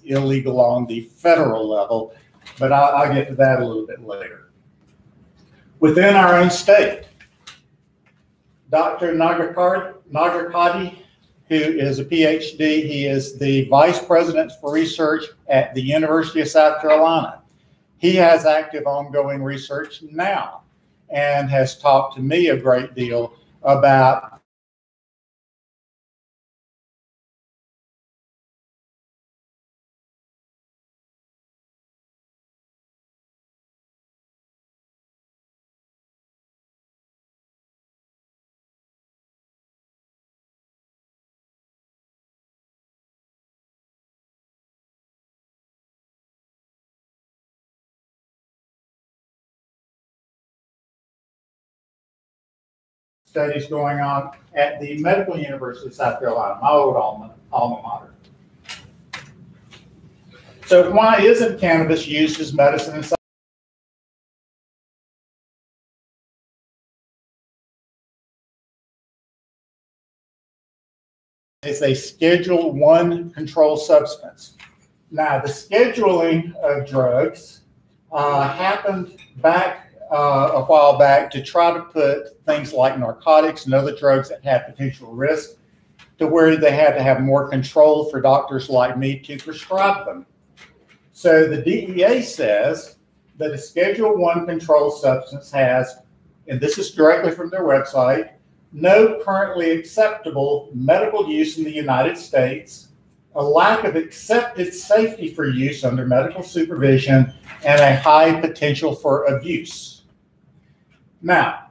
illegal on the federal level, but I'll get to that a little bit later. Within our own state, Dr. Nagarkadi, who is a PhD, he is the Vice President for Research at the University of South Carolina. He has active ongoing research now and has talked to me a great deal about studies going on at the Medical University of South Carolina, my old alma mater. So why isn't cannabis used as medicine in some? It's a Schedule I controlled substance. Now, the scheduling of drugs happened back a while back to try to put things like narcotics and other drugs that had potential risk to where they had to have more control for doctors like me to prescribe them. So the DEA says that a Schedule I controlled substance has, and this is directly from their website, no currently acceptable medical use in the United States, a lack of accepted safety for use under medical supervision, and a high potential for abuse. Now,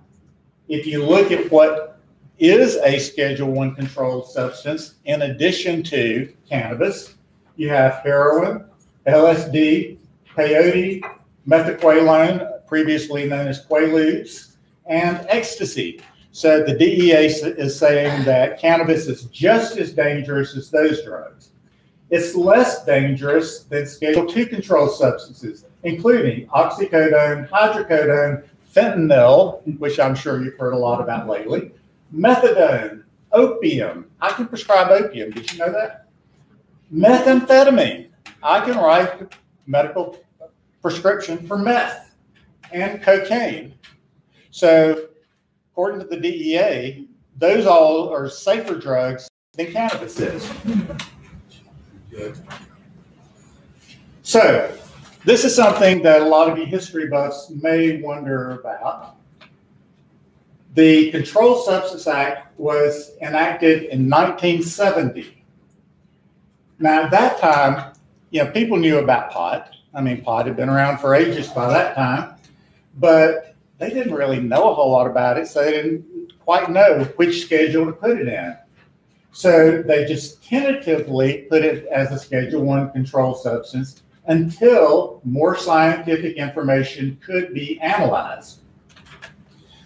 if you look at what is a Schedule I controlled substance, in addition to cannabis, you have heroin, LSD, peyote, methaqualone, previously known as Quaaludes, and ecstasy. So the DEA is saying that cannabis is just as dangerous as those drugs. It's less dangerous than Schedule II controlled substances, including oxycodone, hydrocodone, fentanyl, which I'm sure you've heard a lot about lately, methadone, opium. I can prescribe opium. Did you know that? Methamphetamine. I can write a medical prescription for meth and cocaine. So according to the DEA, those all are safer drugs than cannabis is. So this is something that a lot of you history buffs may wonder about. The Controlled Substance Act was enacted in 1970. Now, at that time, people knew about pot. I mean, pot had been around for ages by that time, but they didn't really know a whole lot about it, so they didn't quite know which schedule to put it in. So they just tentatively put it as a Schedule I controlled substance until more scientific information could be analyzed.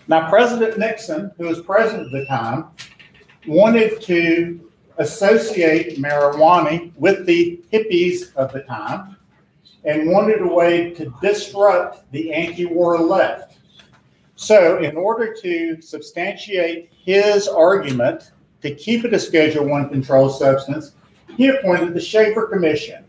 Now, President Nixon, who was president at the time, wanted to associate marijuana with the hippies of the time and wanted a way to disrupt the anti-war left. So in order to substantiate his argument to keep it a Schedule I controlled substance, he appointed the Schaefer Commission.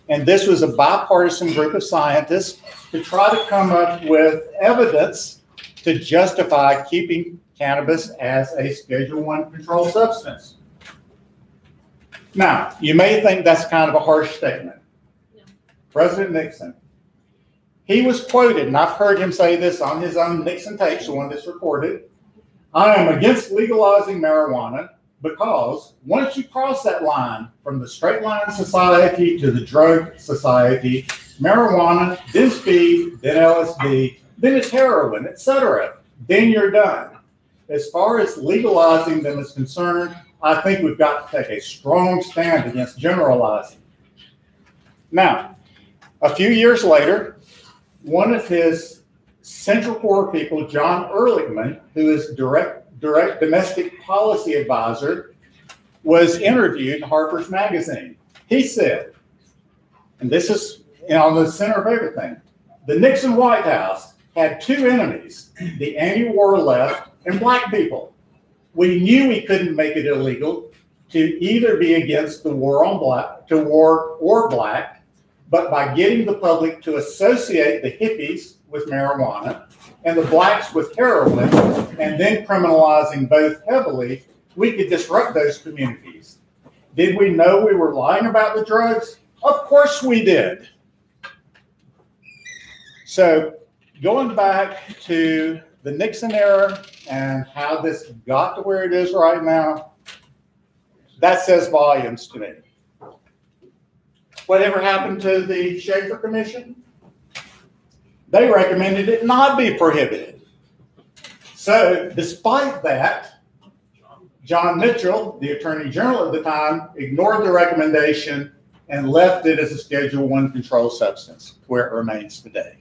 And this was a bipartisan group of scientists to try to come up with evidence to justify keeping cannabis as a Schedule I controlled substance. Now, you may think that's kind of a harsh statement. No. President Nixon, he was quoted, and I've heard him say this on his own Nixon tapes, the one that's recorded, "I am against legalizing marijuana because once you cross that line from the straight line society to the drug society, marijuana, then speed, then LSD, then it's heroin, etc. Then you're done. As far as legalizing them is concerned, I think we've got to take a strong stand against generalizing." Now, a few years later, one of his Central Core people, John Ehrlichman, who is direct domestic policy advisor, was interviewed in Harper's Magazine. He said, and this is on the center of everything, the Nixon White House had two enemies, the anti-war left and black people. We knew we couldn't make it illegal, to either be against the war on black, to war or black, but by getting the public to associate the hippies with marijuana and the blacks with heroin, and then criminalizing both heavily, we could disrupt those communities. Did we know we were lying about the drugs? Of course we did. So going back to the Nixon era and how this got to where it is right now, that says volumes to me. Whatever happened to the Schaefer Commission? They recommended it not be prohibited. So despite that, John Mitchell, the Attorney General at the time, ignored the recommendation and left it as a Schedule I controlled substance, where it remains today.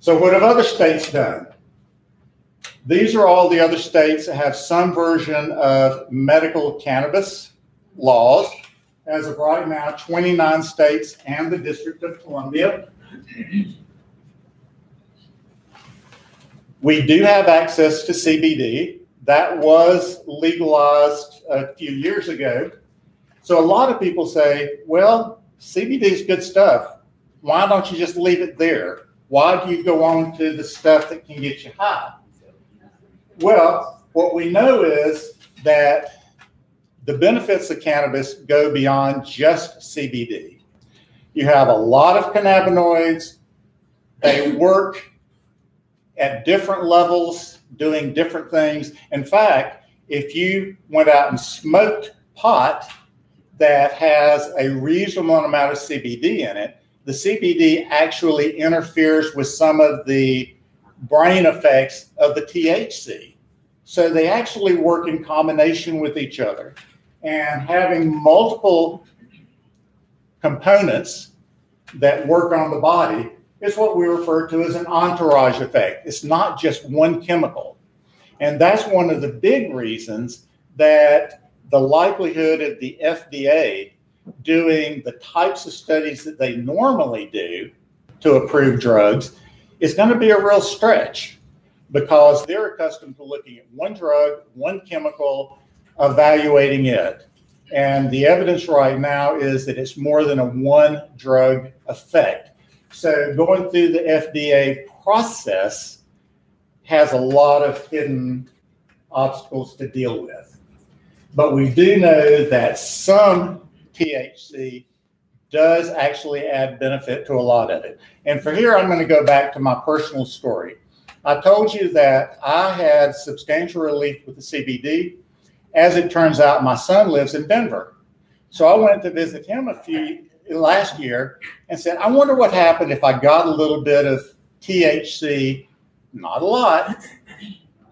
So what have other states done? These are all the other states that have some version of medical cannabis laws. As of right now, 29 states and the District of Columbia. We do have access to CBD. That was legalized a few years ago. So a lot of people say, well, CBD is good stuff. Why don't you just leave it there? Why do you go on to the stuff that can get you high? Well, what we know is that the benefits of cannabis go beyond just CBD. You have a lot of cannabinoids. They work at different levels, doing different things. In fact, if you went out and smoked pot that has a reasonable amount of CBD in it, the CBD actually interferes with some of the brain effects of the THC. So they actually work in combination with each other. And having multiple components that work on the body is what we refer to as an entourage effect. It's not just one chemical. And that's one of the big reasons that the likelihood of the FDA doing the types of studies that they normally do to approve drugs is going to be a real stretch, because they're accustomed to looking at one drug, one chemical, evaluating it. And the evidence right now is that it's more than a one drug effect. So going through the FDA process has a lot of hidden obstacles to deal with. But we do know that some THC does actually add benefit to a lot of it. And for here, I'm going to go back to my personal story. I told you that I had substantial relief with the CBD. As it turns out, my son lives in Denver. So I went to visit him last year and said, I wonder what happened if I got a little bit of THC, not a lot,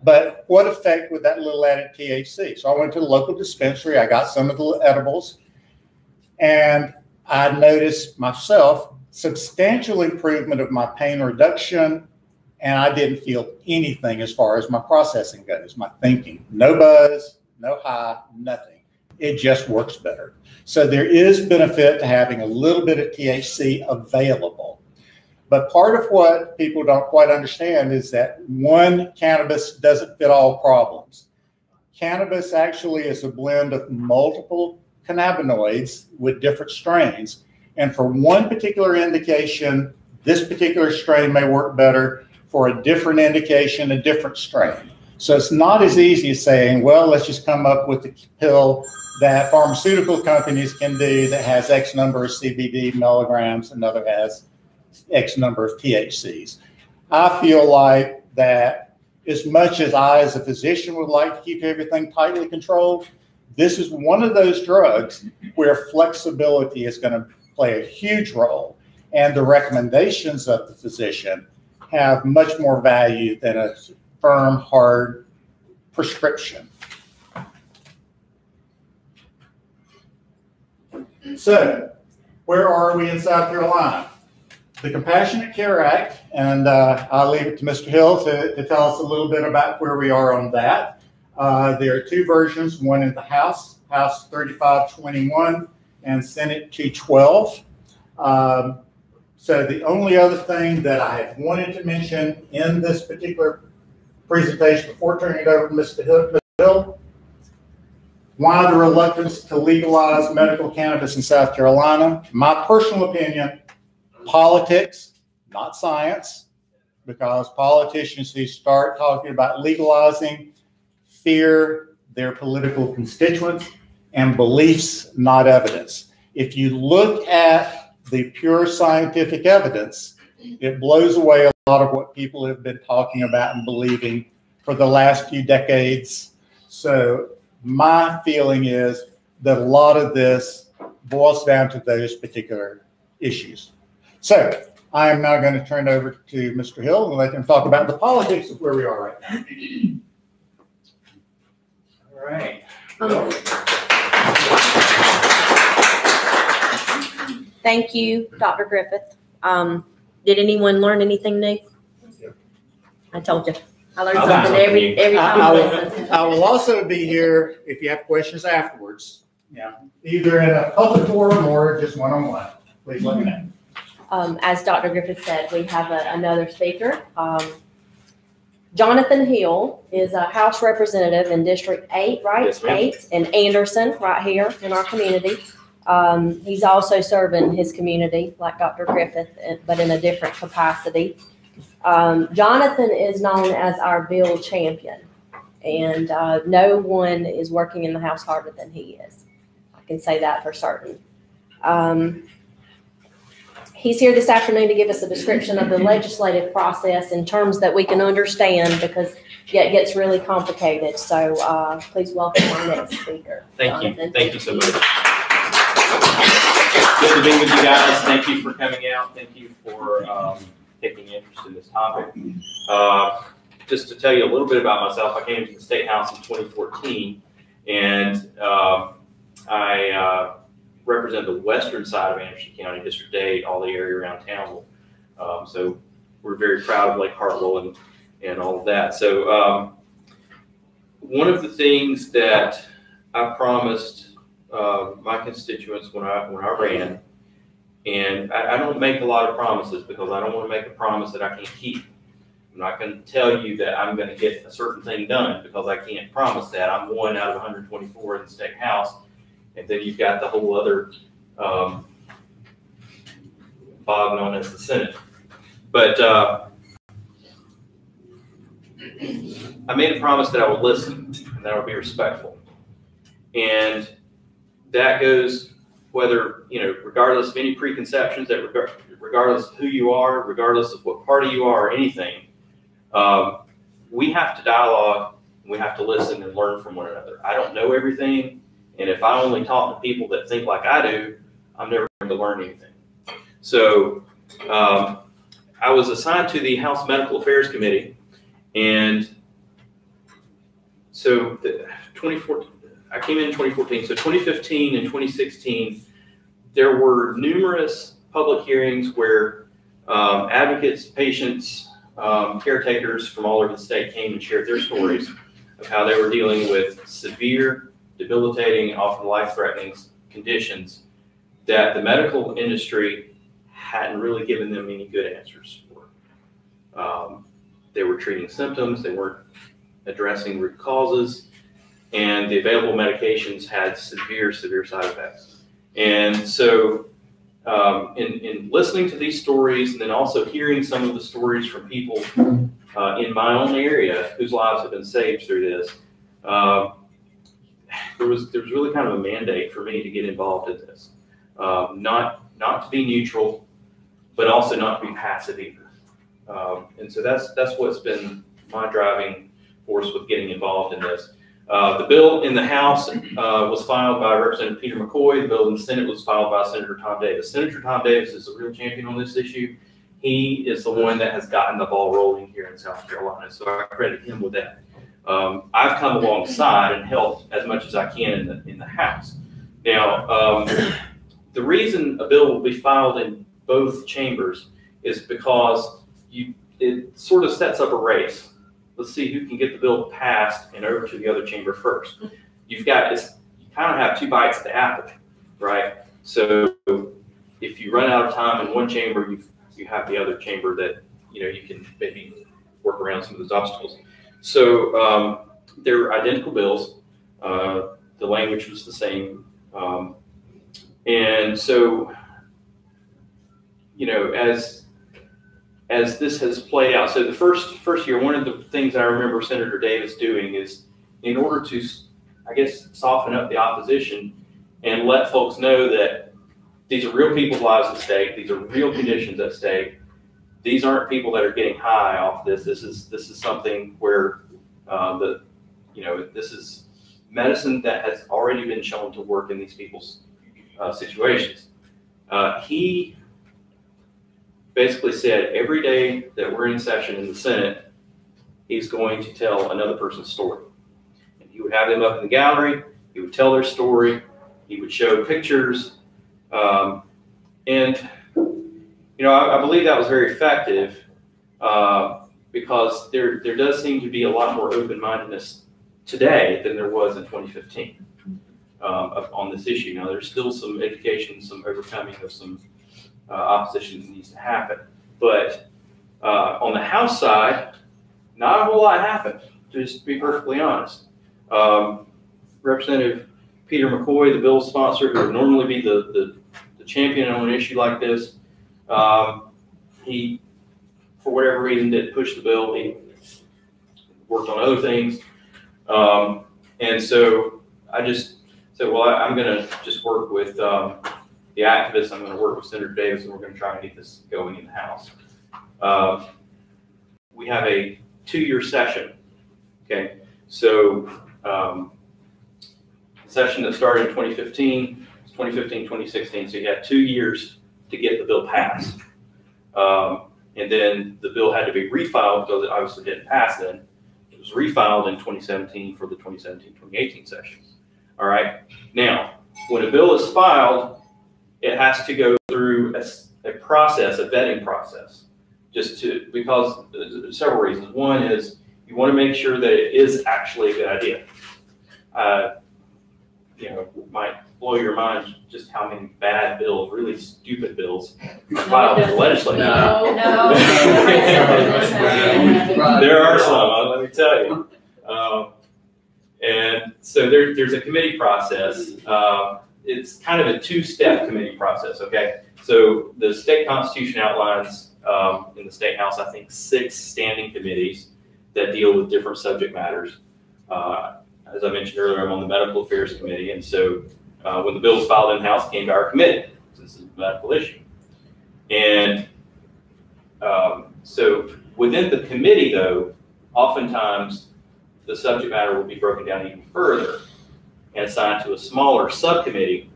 but what effect would that little added THC? So I went to the local dispensary. I got some of the edibles, and I noticed myself substantial improvement of my pain reduction, and I didn't feel anything as far as my processing goes, my thinking. No buzz, no high, nothing. It just works better. So there is benefit to having a little bit of THC available. But part of what people don't quite understand is that one cannabis doesn't fit all problems. Cannabis actually is a blend of multiple cannabinoids with different strains. And for one particular indication, this particular strain may work better. For a different indication, a different strain. So it's not as easy as saying, well, let's just come up with a pill that pharmaceutical companies can do that has X number of CBD milligrams, another has X number of THCs. I feel like that as much as I, as a physician, would like to keep everything tightly controlled, this is one of those drugs where flexibility is going to play a huge role. And the recommendations of the physician have much more value than a firm, hard prescription. So, where are we in South Carolina? The Compassionate Care Act, and I'll leave it to Mr. Hill to tell us a little bit about where we are on that. There are two versions, one in the House 3521, and Senate 212. So the only other thing that I have wanted to mention in this particular presentation before turning it over to Mr. Hill. Why the reluctance to legalize medical cannabis in South Carolina? My personal opinion, politics, not science, because politicians who start talking about legalizing fear their political constituents, and beliefs, not evidence. If you look at the pure scientific evidence, it blows away a lot of what people have been talking about and believing for the last few decades. So my feeling is that a lot of this boils down to those particular issues. So I am now going to turn it over to Mr. Hill and let him talk about the politics of where we are right now. All right. Thank you, Dr. Griffith. Did anyone learn anything new? I told you. I learned something every time I listen. I will also be here if you have questions afterwards. Yeah, either in a public forum or just one-on-one. Please let me know. As Dr. Griffith said, we have another speaker. Jonathan Hill is a House Representative in District 8, right? Yes, ma'am. 8 in Anderson, right here in our community. He's also serving his community like Dr. Griffith, but in a different capacity. Jonathan is known as our bill champion, and no one is working in the House harder than he is. I can say that for certain. He's here this afternoon to give us a description of the legislative process in terms that we can understand, because it gets really complicated. So please welcome our next speaker. Thank you. Thank you so much. Good to be with you guys. Thank you for coming out. Thank you for taking interest in this topic. Just to tell you a little bit about myself, I came to the State House in 2014, and I represent the western side of Anderson County, District 8, all the area around town. So we're very proud of Lake Hartwell and all of that. So one of the things that I promised my constituents when I ran, and I don't make a lot of promises because I don't want to make a promise that I can't keep. I'm not going to tell you that I'm going to get a certain thing done because I can't promise that. I'm one out of 124 in the State House. And then you've got the whole other Bob known as the Senate. But I made a promise that I would listen and that I would be respectful. And that goes whether, regardless of any preconceptions, that regardless of who you are, regardless of what party you are or anything, we have to dialogue, and we have to listen and learn from one another. I don't know everything. And if I only talk to people that think like I do, I'm never going to learn anything. So I was assigned to the House Medical Affairs Committee. And so I came in 2014. So 2015 and 2016, there were numerous public hearings where advocates, patients, caretakers from all over the state came and shared their stories of how they were dealing with severe, debilitating, often life-threatening conditions that the medical industry hadn't really given them any good answers for. They were treating symptoms, they weren't addressing root causes, and the available medications had severe side effects. And so in listening to these stories, and then also hearing some of the stories from people in my own area whose lives have been saved through this, there was really kind of a mandate for me to get involved in this. Not to be neutral, but also not to be passive either. And so that's what's been my driving force with getting involved in this. The bill in the House was filed by Representative Peter McCoy. The bill in the Senate was filed by Senator Tom Davis. Senator Tom Davis is a real champion on this issue. He is the one that has gotten the ball rolling here in South Carolina, so I credit him with that. I've come alongside and helped as much as I can in the House. Now, the reason a bill will be filed in both chambers is because it sort of sets up a race. Let's see who can get the bill passed and over to the other chamber first. You kind of have two bites at the apple, right? So if you run out of time in one chamber, you have the other chamber that you can maybe work around some of those obstacles. So they're identical bills. The language was the same. And so, you know, as this has played out, so the first year, one of the things I remember Senator Davis doing is, in order to, I guess, soften up the opposition and let folks know that these are real people's lives at stake, these are real conditions at stake. These aren't people that are getting high off this. This is something where this is medicine that has already been shown to work in these people's situations. He basically said every day that we're in session in the Senate, he's going to tell another person's story. And he would have them up in the gallery, he would tell their story, he would show pictures, and I believe that was very effective because there does seem to be a lot more open-mindedness today than there was in 2015 on this issue. Now, there's still some education, some overcoming of some opposition that needs to happen. But on the House side, not a whole lot happened, just to be perfectly honest. Representative Peter McCoy, the bill sponsor, who would normally be the champion on an issue like this, he, for whatever reason, didn't push the bill. He worked on other things. And so I just said, well, I'm going to just work with the activists. I'm going to work with Senator Davis, and we're going to try and get this going in the House. We have a 2-year session. Okay. So the session that started in 2015, 2016. So you had 2 years to get the bill passed. And then the bill had to be refiled because it obviously didn't pass then. It was refiled in 2017 for the 2017-2018 session. All right. Now, when a bill is filed, it has to go through a process, a vetting process, because there's several reasons. One is you want to make sure that it is actually a good idea. It might blow your mind just how many bad bills, really stupid bills, are filed in the legislature. No. There are some, let me tell you. And so there's a committee process. It's kind of a 2-step committee process, okay? So the state constitution outlines in the State House, I think, 6 standing committees that deal with different subject matters. As I mentioned earlier, I'm on the Medical Affairs Committee, and so when the bill was filed in the House, it came to our committee. This is a medical issue. And so within the committee, though, oftentimes the subject matter will be broken down even further and assigned to a smaller subcommittee.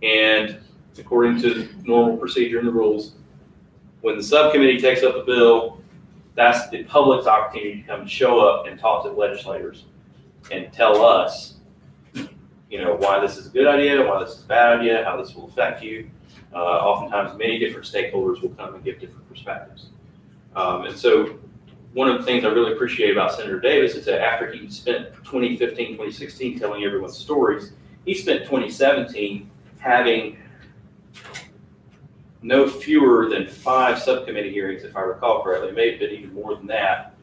And according to normal procedure in the rules, when the subcommittee takes up a bill, that's the public's opportunity to come and show up and talk to the legislators and tell us, why this is a good idea, why this is a bad idea, how this will affect you. Oftentimes, many different stakeholders will come and give different perspectives. And so one of the things I really appreciate about Senator Davis is that after he spent 2015, 2016 telling everyone's stories, he spent 2017 having no fewer than 5 subcommittee hearings, if I recall correctly. It may have been even more than that,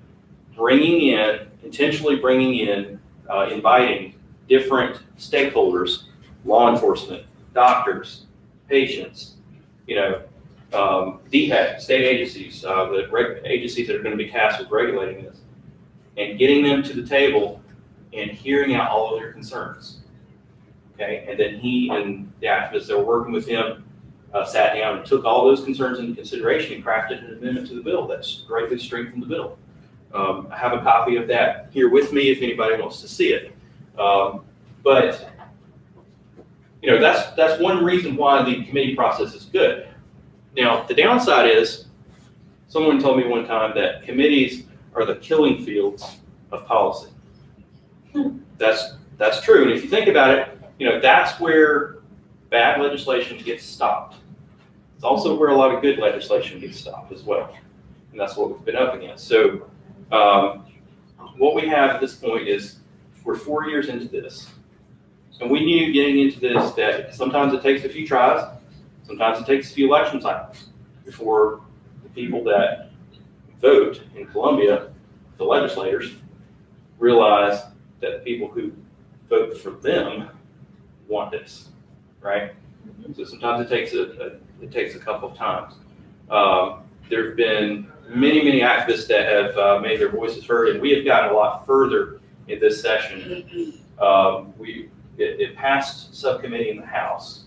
intentionally bringing in, inviting different stakeholders, law enforcement, doctors, patients, DHEC, state agencies, the agencies that are going to be tasked with regulating this, and getting them to the table and hearing out all of their concerns. Okay, and then he and the activists that were working with him sat down and took all those concerns into consideration and crafted an amendment to the bill that's greatly strengthened the bill. I have a copy of that here with me if anybody wants to see it. But that's one reason why the committee process is good. Now, the downside is, someone told me one time that committees are the killing fields of policy. That's true, and if you think about it, that's where bad legislation gets stopped. It's also where a lot of good legislation gets stopped as well, and that's what we've been up against. So what we have at this point is we're 4 years into this, and we knew getting into this that sometimes it takes a few tries, sometimes it takes a few election cycles before the people that vote in Columbia, the legislators, realize that the people who vote for them want this, right? So sometimes it takes a couple of times. There have been many activists that have made their voices heard, and we have gotten a lot further in this session. It passed subcommittee in the House.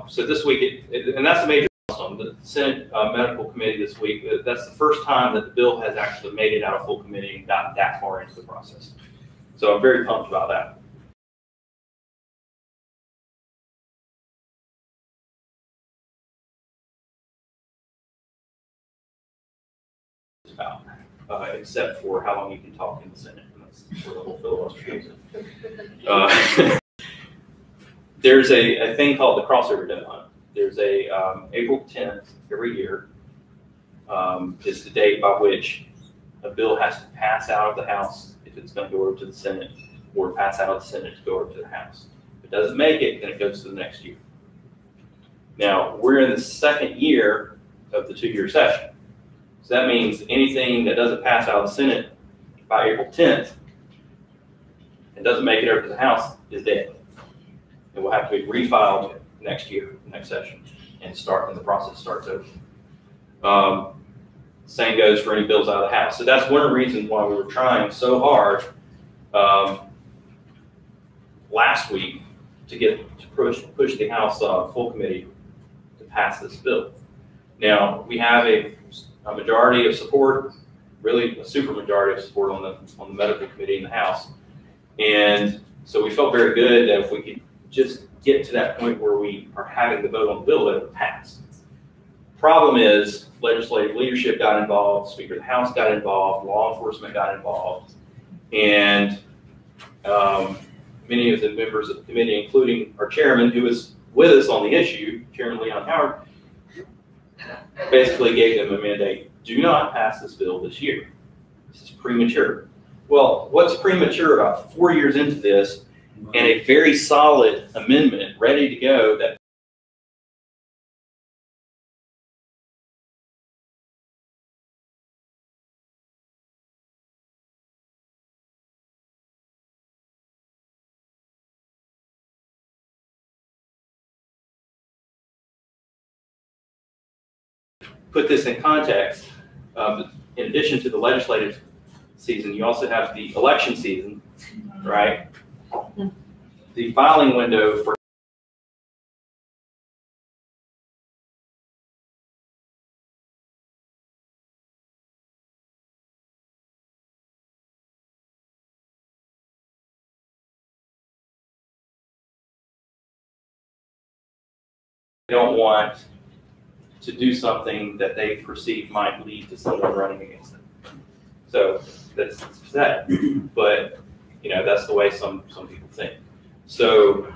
So this week, and that's a major milestone. The Senate Medical Committee this week, that's the first time that the bill has actually made it out of full committee and gotten that far into the process. So I'm very pumped about that. Except for how long you can talk in the Senate. And that's where the whole filibuster comes in. There's a thing called the crossover deadline. There's a April 10th every year is the date by which a bill has to pass out of the House if it's going to go over to the Senate, or pass out of the Senate to go over to the House. If it doesn't make it, then it goes to the next year. Now, we're in the second year of the 2-year session. So that means anything that doesn't pass out of the Senate by April 10th and doesn't make it over to the House is dead. It will have to be refiled next year, next session, and the process starts over. Same goes for any bills out of the House. So that's one of the reasons why we were trying so hard last week to push the House full committee to pass this bill. Now, we have a majority of support, really a super majority of support on the medical committee in the House. And so we felt very good that if we could just get to that point where we are having the vote on the bill, that it would pass. Problem is, legislative leadership got involved, Speaker of the House got involved, law enforcement got involved, and many of the members of the committee, including our chairman, who was with us on the issue, Chairman Leon Howard, basically gave them a mandate: do not pass this bill this year. This is premature. Well, what's premature about 4 years into this and a very solid amendment ready to go that put this in context, in addition to the legislative season, you also have the election season, right? The filing window for they don't want to do something that they perceive might lead to someone running against them. So that's that. But that's the way some people think. So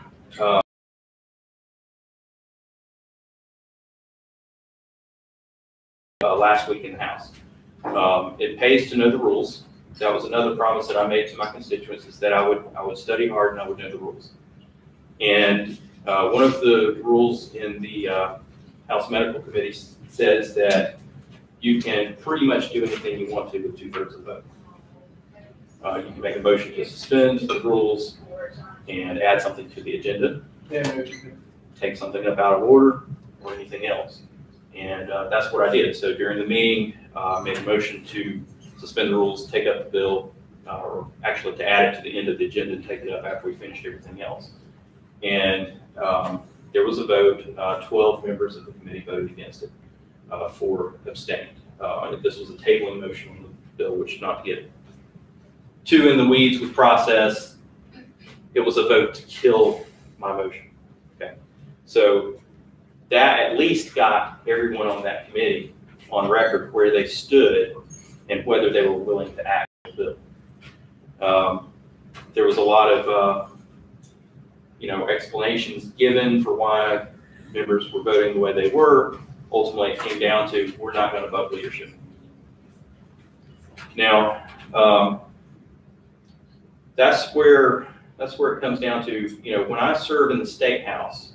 last week in the House, it pays to know the rules. That was another promise that I made to my constituents, is that I would study hard and I would know the rules. And one of the rules in the House Medical Committee says that you can pretty much do anything you want to with 2/3 of the vote. You can make a motion to suspend the rules and add something to the agenda, take something up out of order, or anything else. And that's what I did. So during the meeting, I made a motion to suspend the rules, take up the bill, or actually to add it to the end of the agenda and take it up after we finished everything else. And there was a vote. 12 members of the committee voted against it, 4 abstained. This was a tabling motion on the bill, which, not to get too in the weeds with process, it was a vote to kill my motion. Okay, so that at least got everyone on that committee on record where they stood and whether they were willing to act on the bill. There was a lot of explanations given for why members were voting the way they were. ultimately it came down to, we're not going to vote leadership. Now, that's where it comes down to, you know, when I serve in the State House,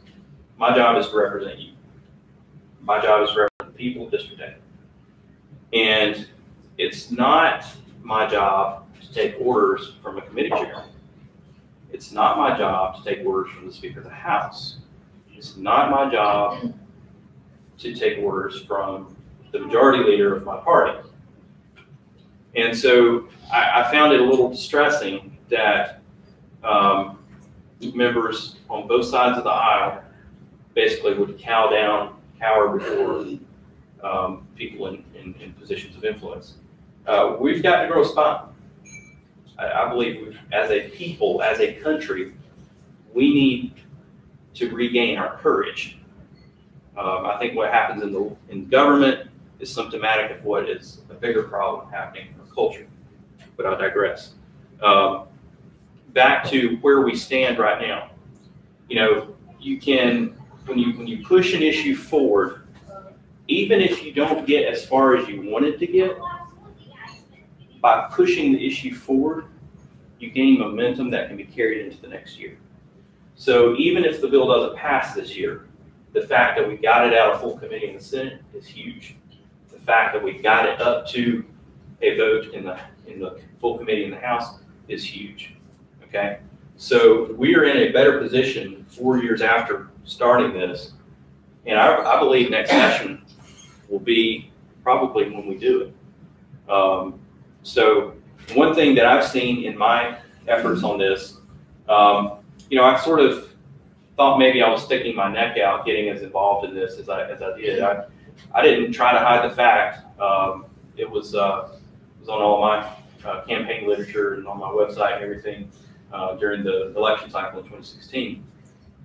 my job is to represent you. My job is to represent the people of District 8. And it's not my job to take orders from a committee chair. It's not my job to take orders from the Speaker of the House. It's not my job to take orders from the majority leader of my party. And so I found it a little distressing that members on both sides of the aisle basically would cower before people in positions of influence. We've got to grow a spine. I believe as a people, as a country, we need to regain our courage. I think what happens in government is symptomatic of what is a bigger problem happening in our culture. But I digress. Back to where we stand right now. You know, you can, when you push an issue forward, even if you don't get as far as you wanted to get, by pushing the issue forward, you gain momentum that can be carried into the next year. So even if the bill doesn't pass this year, the fact that we got it out of full committee in the Senate is huge. The fact that we got it up to a vote in the full committee in the House is huge. Okay, so we are in a better position 4 years after starting this, and I believe next session will be probably when we do it. So one thing that I've seen in my efforts on this, you know, I sort of thought maybe I was sticking my neck out getting as involved in this as I did. I didn't try to hide the fact. It was on all my campaign literature and on my website and everything during the election cycle in 2016.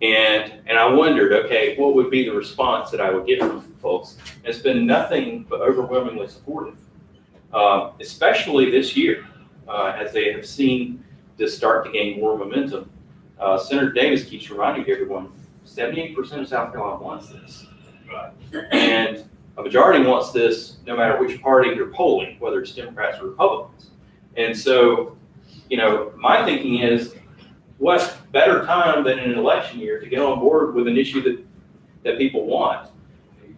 And I wondered, okay, what would be the response that I would get from folks? And it's been nothing but overwhelmingly supportive, especially this year, as they have seen this start to gain more momentum. Senator Davis keeps reminding everyone, 78% of South Carolina wants this. And a majority wants this no matter which party you're polling, whether it's Democrats or Republicans. And so, you know, my thinking is, what better time than in an election year to get on board with an issue that people want?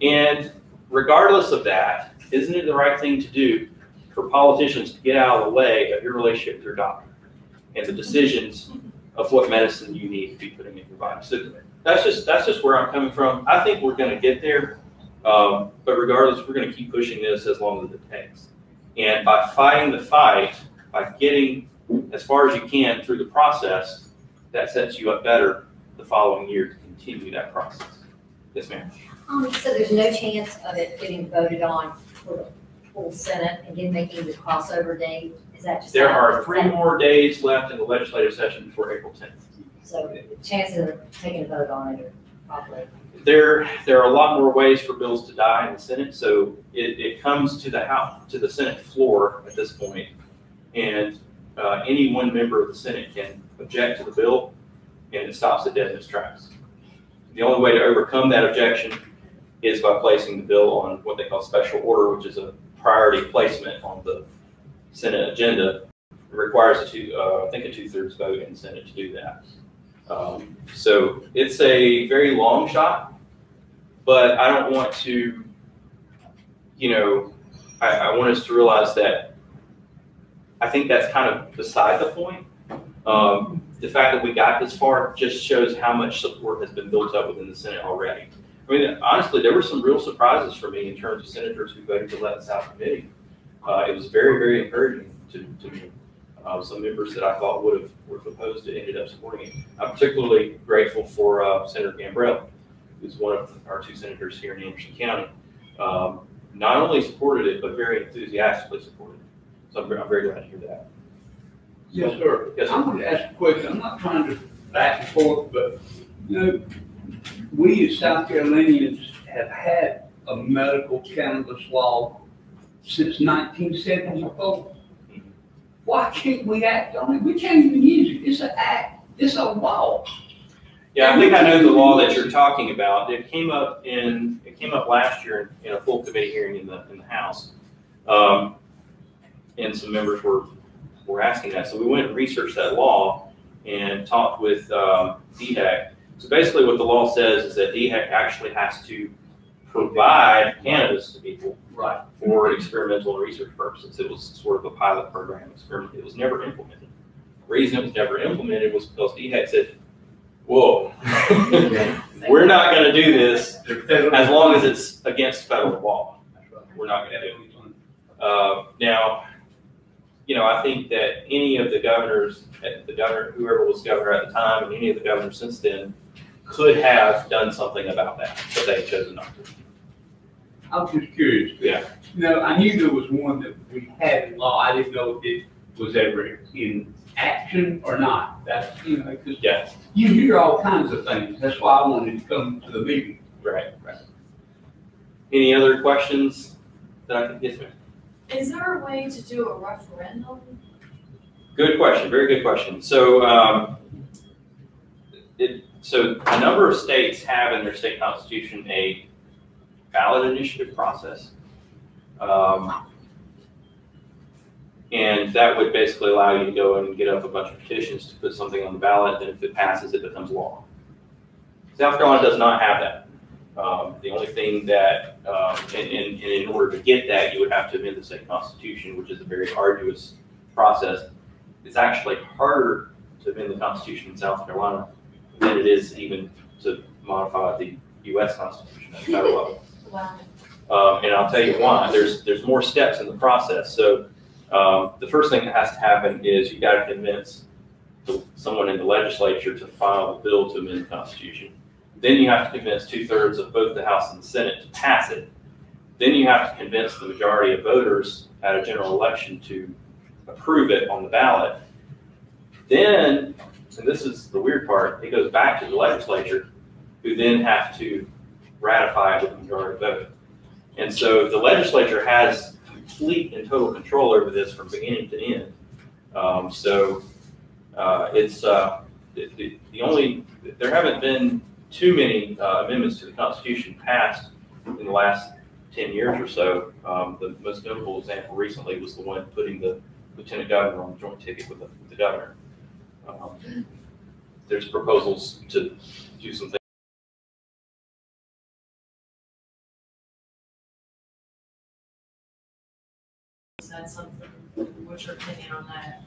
And regardless of that, isn't it the right thing to do for politicians to get out of the way of your relationship with your doctor and the decisions of what medicine you need to be putting in your body? So that's just where I'm coming from. I think we're going to get there, but regardless, we're going to keep pushing this as long as it takes. And by fighting the fight, by getting as far as you can through the process, that sets you up better the following year to continue that process. Yes, ma'am. So there's no chance of it getting voted on for the full Senate and then making the crossover date? Is that just? There are 3 more days left in the legislative session before April 10th. So the chances of taking a vote on it are probably. There are a lot more ways for bills to die in the Senate, so it comes to the House, to the Senate floor at this point, and any one member of the Senate can object to the bill, and it stops it dead in its tracks. The only way to overcome that objection is by placing the bill on what they call special order, which is a priority placement on the Senate agenda. It requires I think a 2/3 vote in the Senate to do that. So it's a very long shot, but I don't want to, you know, I want us to realize that I think that's kind of beside the point. The fact that we got this far just shows how much support has been built up within the Senate already. I mean, honestly, there were some real surprises for me in terms of senators who voted to let us out of committee. It was very, very encouraging to me. Some members that I thought would have opposed it ended up supporting it. I'm particularly grateful for Senator Gambrell, who's one of our 2 senators here in Anderson County. Not only supported it, but very enthusiastically supported it. So I'm very glad to hear that. Yes, sir. Yes, sir. I want to ask a question. I'm not trying to back and forth, but, you know, we as South Carolinians have had a medical cannabis law since 1974. Why can't we act on it? We can't even use it. It's an act. It's a law. Yeah, I think I know the law that you're talking about. It came up last year in a full committee hearing in the House. And some members were asking that. So we went and researched that law and talked with DHEC. So basically what the law says is that DHEC actually has to provide cannabis to people for experimental and research purposes. It was sort of a pilot program experiment. It was never implemented. The reason it was never implemented was because DHEC said, whoa, we're not going to do this as long as it's against federal law. We're not going to do it. Now, I think that any of the governors, whoever was governor at the time, and any of the governors since then, could have done something about that, but they chose not to. I was just curious. Yeah. No, I knew there was one that we had in law. I didn't know if it was ever in action or not. That's, because you hear all kinds of things. That's why I wanted to come to the meeting. Right. Any other questions that I can get? Is there a way to do a referendum? Good question. Very good question. So, so a number of states have in their state constitution a ballot initiative process. And that would basically allow you to go and get up a bunch of petitions to put something on the ballot, and if it passes, it becomes law. South Carolina does not have that. The only thing that, and in order to get that, you would have to amend the state constitution, which is a very arduous process. It's actually harder to amend the constitution in South Carolina than it is even to modify the U.S. Constitution at the federal level. Wow. And I'll tell you why. There's more steps in the process. So the first thing that has to happen is you got to convince someone in the legislature to file a bill to amend the Constitution. Then you have to convince 2/3 of both the House and the Senate to pass it. Then you have to convince the majority of voters at a general election to approve it on the ballot. Then, and this is the weird part, it goes back to the legislature, who then have to ratify it with a majority vote. And so the legislature has complete and total control over this from beginning to end. It's the only, there haven't been too many amendments to the Constitution passed in the last 10 years or so. The most notable example recently was the one putting the lieutenant governor on the joint ticket with the governor. There's proposals to do some things. Is that something, what's your opinion on that?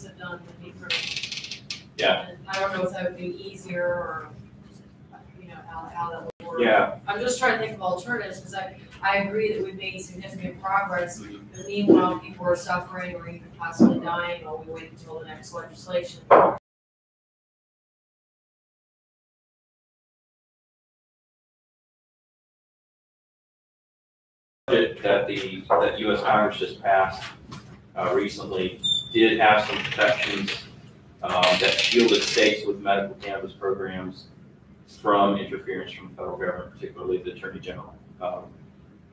Have done would be pretty. Yeah. And I don't know if that would be easier or, how that would work. Yeah. I'm just trying to think of alternatives because I agree that we've made significant progress. But meanwhile, people are suffering or even possibly dying while we wait until the next legislation. That U.S. Congress just passed recently did have some protections that shielded states with medical cannabis programs from interference from the federal government, particularly the Attorney General.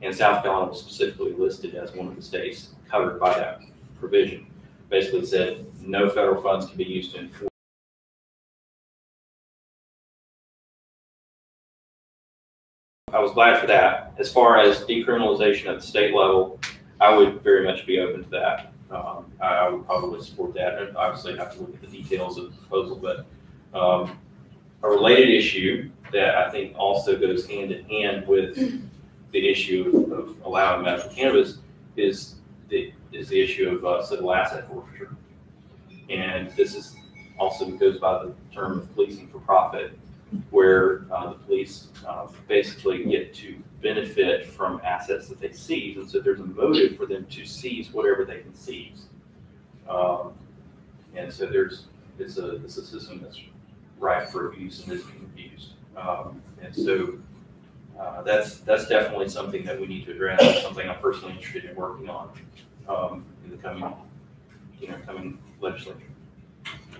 And South Carolina was specifically listed as one of the states covered by that provision. Basically said no federal funds can be used to enforce. I was glad for that. As far as decriminalization at the state level, I would very much be open to that. I would probably support that. And obviously, I'd have to look at the details of the proposal. But a related issue that I think also goes hand in hand with the issue of allowing medical cannabis is the issue of civil asset forfeiture. And this is also goes by the term of policing for profit, where the police basically get to benefit from assets that they seize, and so there's a motive for them to seize whatever they can seize. And so it's a system that's ripe for abuse and is being abused. And so that's definitely something that we need to address. It's something I'm personally interested in working on in the coming legislature.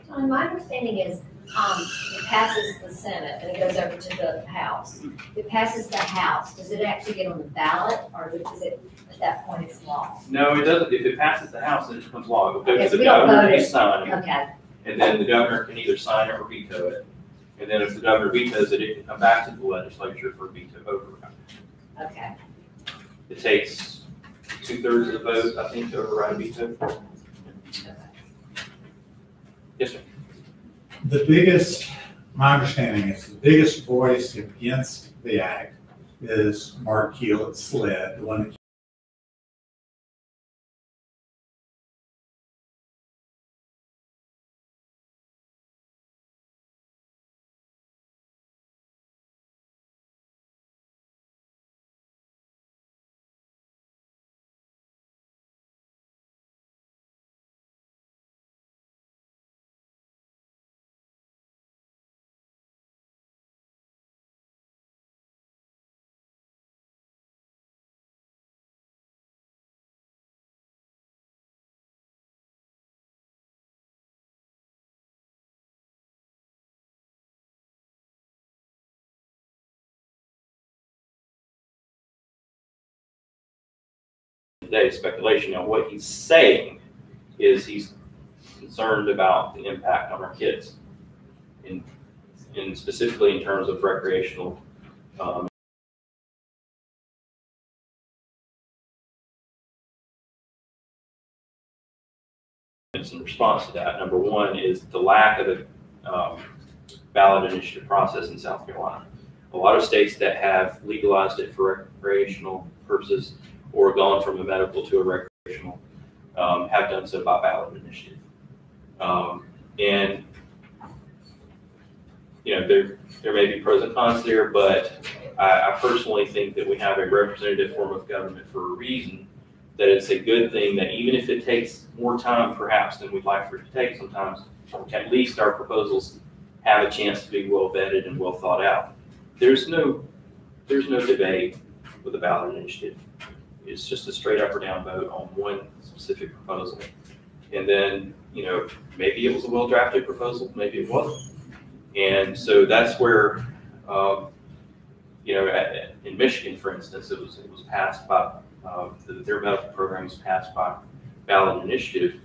My understanding is, it passes the Senate and it goes over to the House. If it passes the House, does it actually get on the ballot, or is it, at that point, it's law? No, it doesn't. If it passes the House, then it becomes law. It will go Okay, to so the we don't governor vote to it. sign it, Okay, and then the governor can either sign it or veto it. And then if the governor vetoes it, it can come back to the legislature for veto override. okay. It takes 2/3 of the vote, I think, to override a veto. Yes, sir. The biggest, my understanding is the biggest voice against the act is Mark Keel at SLED, the one that Today, speculation. Now, what he's saying is he's concerned about the impact on our kids, in specifically in terms of recreational. In response to that, number one is the lack of a ballot initiative process in South Carolina. A lot of states that have legalized it for recreational purposes or gone from a medical to a recreational have done so by ballot initiative. And you know, there may be pros and cons there, but I personally think that we have a representative form of government for a reason, that it's a good thing that even if it takes more time perhaps than we'd like for it to take sometimes, at least our proposals have a chance to be well vetted and well thought out. There's no debate with a ballot initiative. It's just a straight up or down vote on one specific proposal. And then, you know, maybe it was a well drafted proposal, maybe it wasn't. And so that's where, you know, in Michigan, for instance, it was passed by, their medical program was passed by ballot initiative,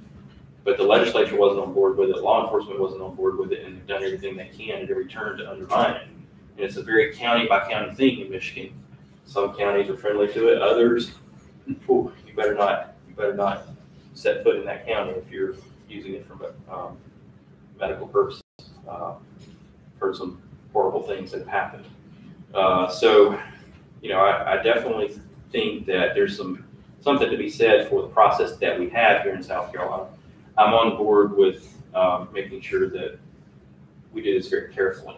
but the legislature wasn't on board with it, law enforcement wasn't on board with it, and they've done everything they can at every turn to undermine it. And it's a very county by county thing in Michigan. Some counties are friendly to it, others, you better not set foot in that county if you're using it for medical purposes. Heard some horrible things that have happened. So, you know, I definitely think that there's something to be said for the process that we have here in South Carolina. I'm on board with making sure that we do this very carefully.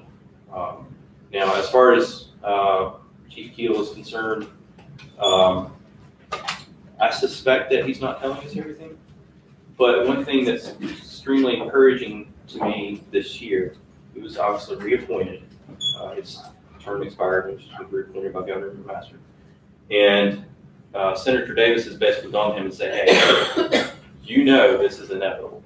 Now, as far as Chief Keel is concerned, I suspect that he's not telling us everything. But one thing that's extremely encouraging to me this year, he was obviously reappointed. His term expired, which was reappointed by Governor McMaster. And Senator Davis has basically gone to him and said, hey, you know this is inevitable.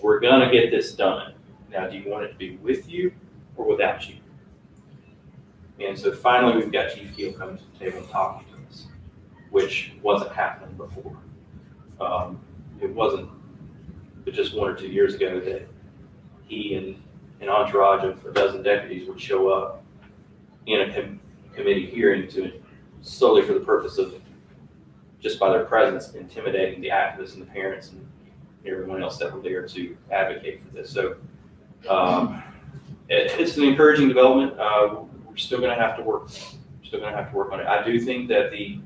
We're going to get this done. Now, do you want it to be with you or without you? And so finally, we've got Chief Keel coming to the table and talking to us, which wasn't happening before. It wasn't but just 1 or 2 years ago that he and an entourage of a dozen deputies would show up in a committee hearing solely for the purpose of, just by their presence, intimidating the activists and the parents and everyone else that were there to advocate for this. So it's an encouraging development. We're still going to have to work. We're still going to have to work on it. I do think that the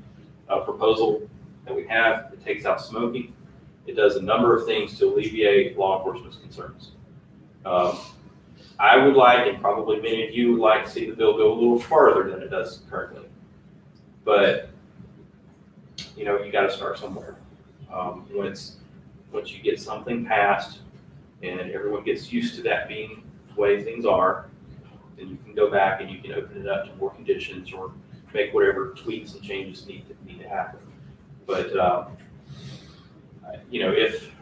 proposal that we have, it takes out smoking. It does a number of things to alleviate law enforcement's concerns. I would like, and probably many of you would like, to see the bill go a little farther than it does currently. But, you know, you got to start somewhere. Once you get something passed and everyone gets used to that being the way things are, then you can go back and you can open it up to more conditions or make whatever tweaks and changes need to happen. But, you know, if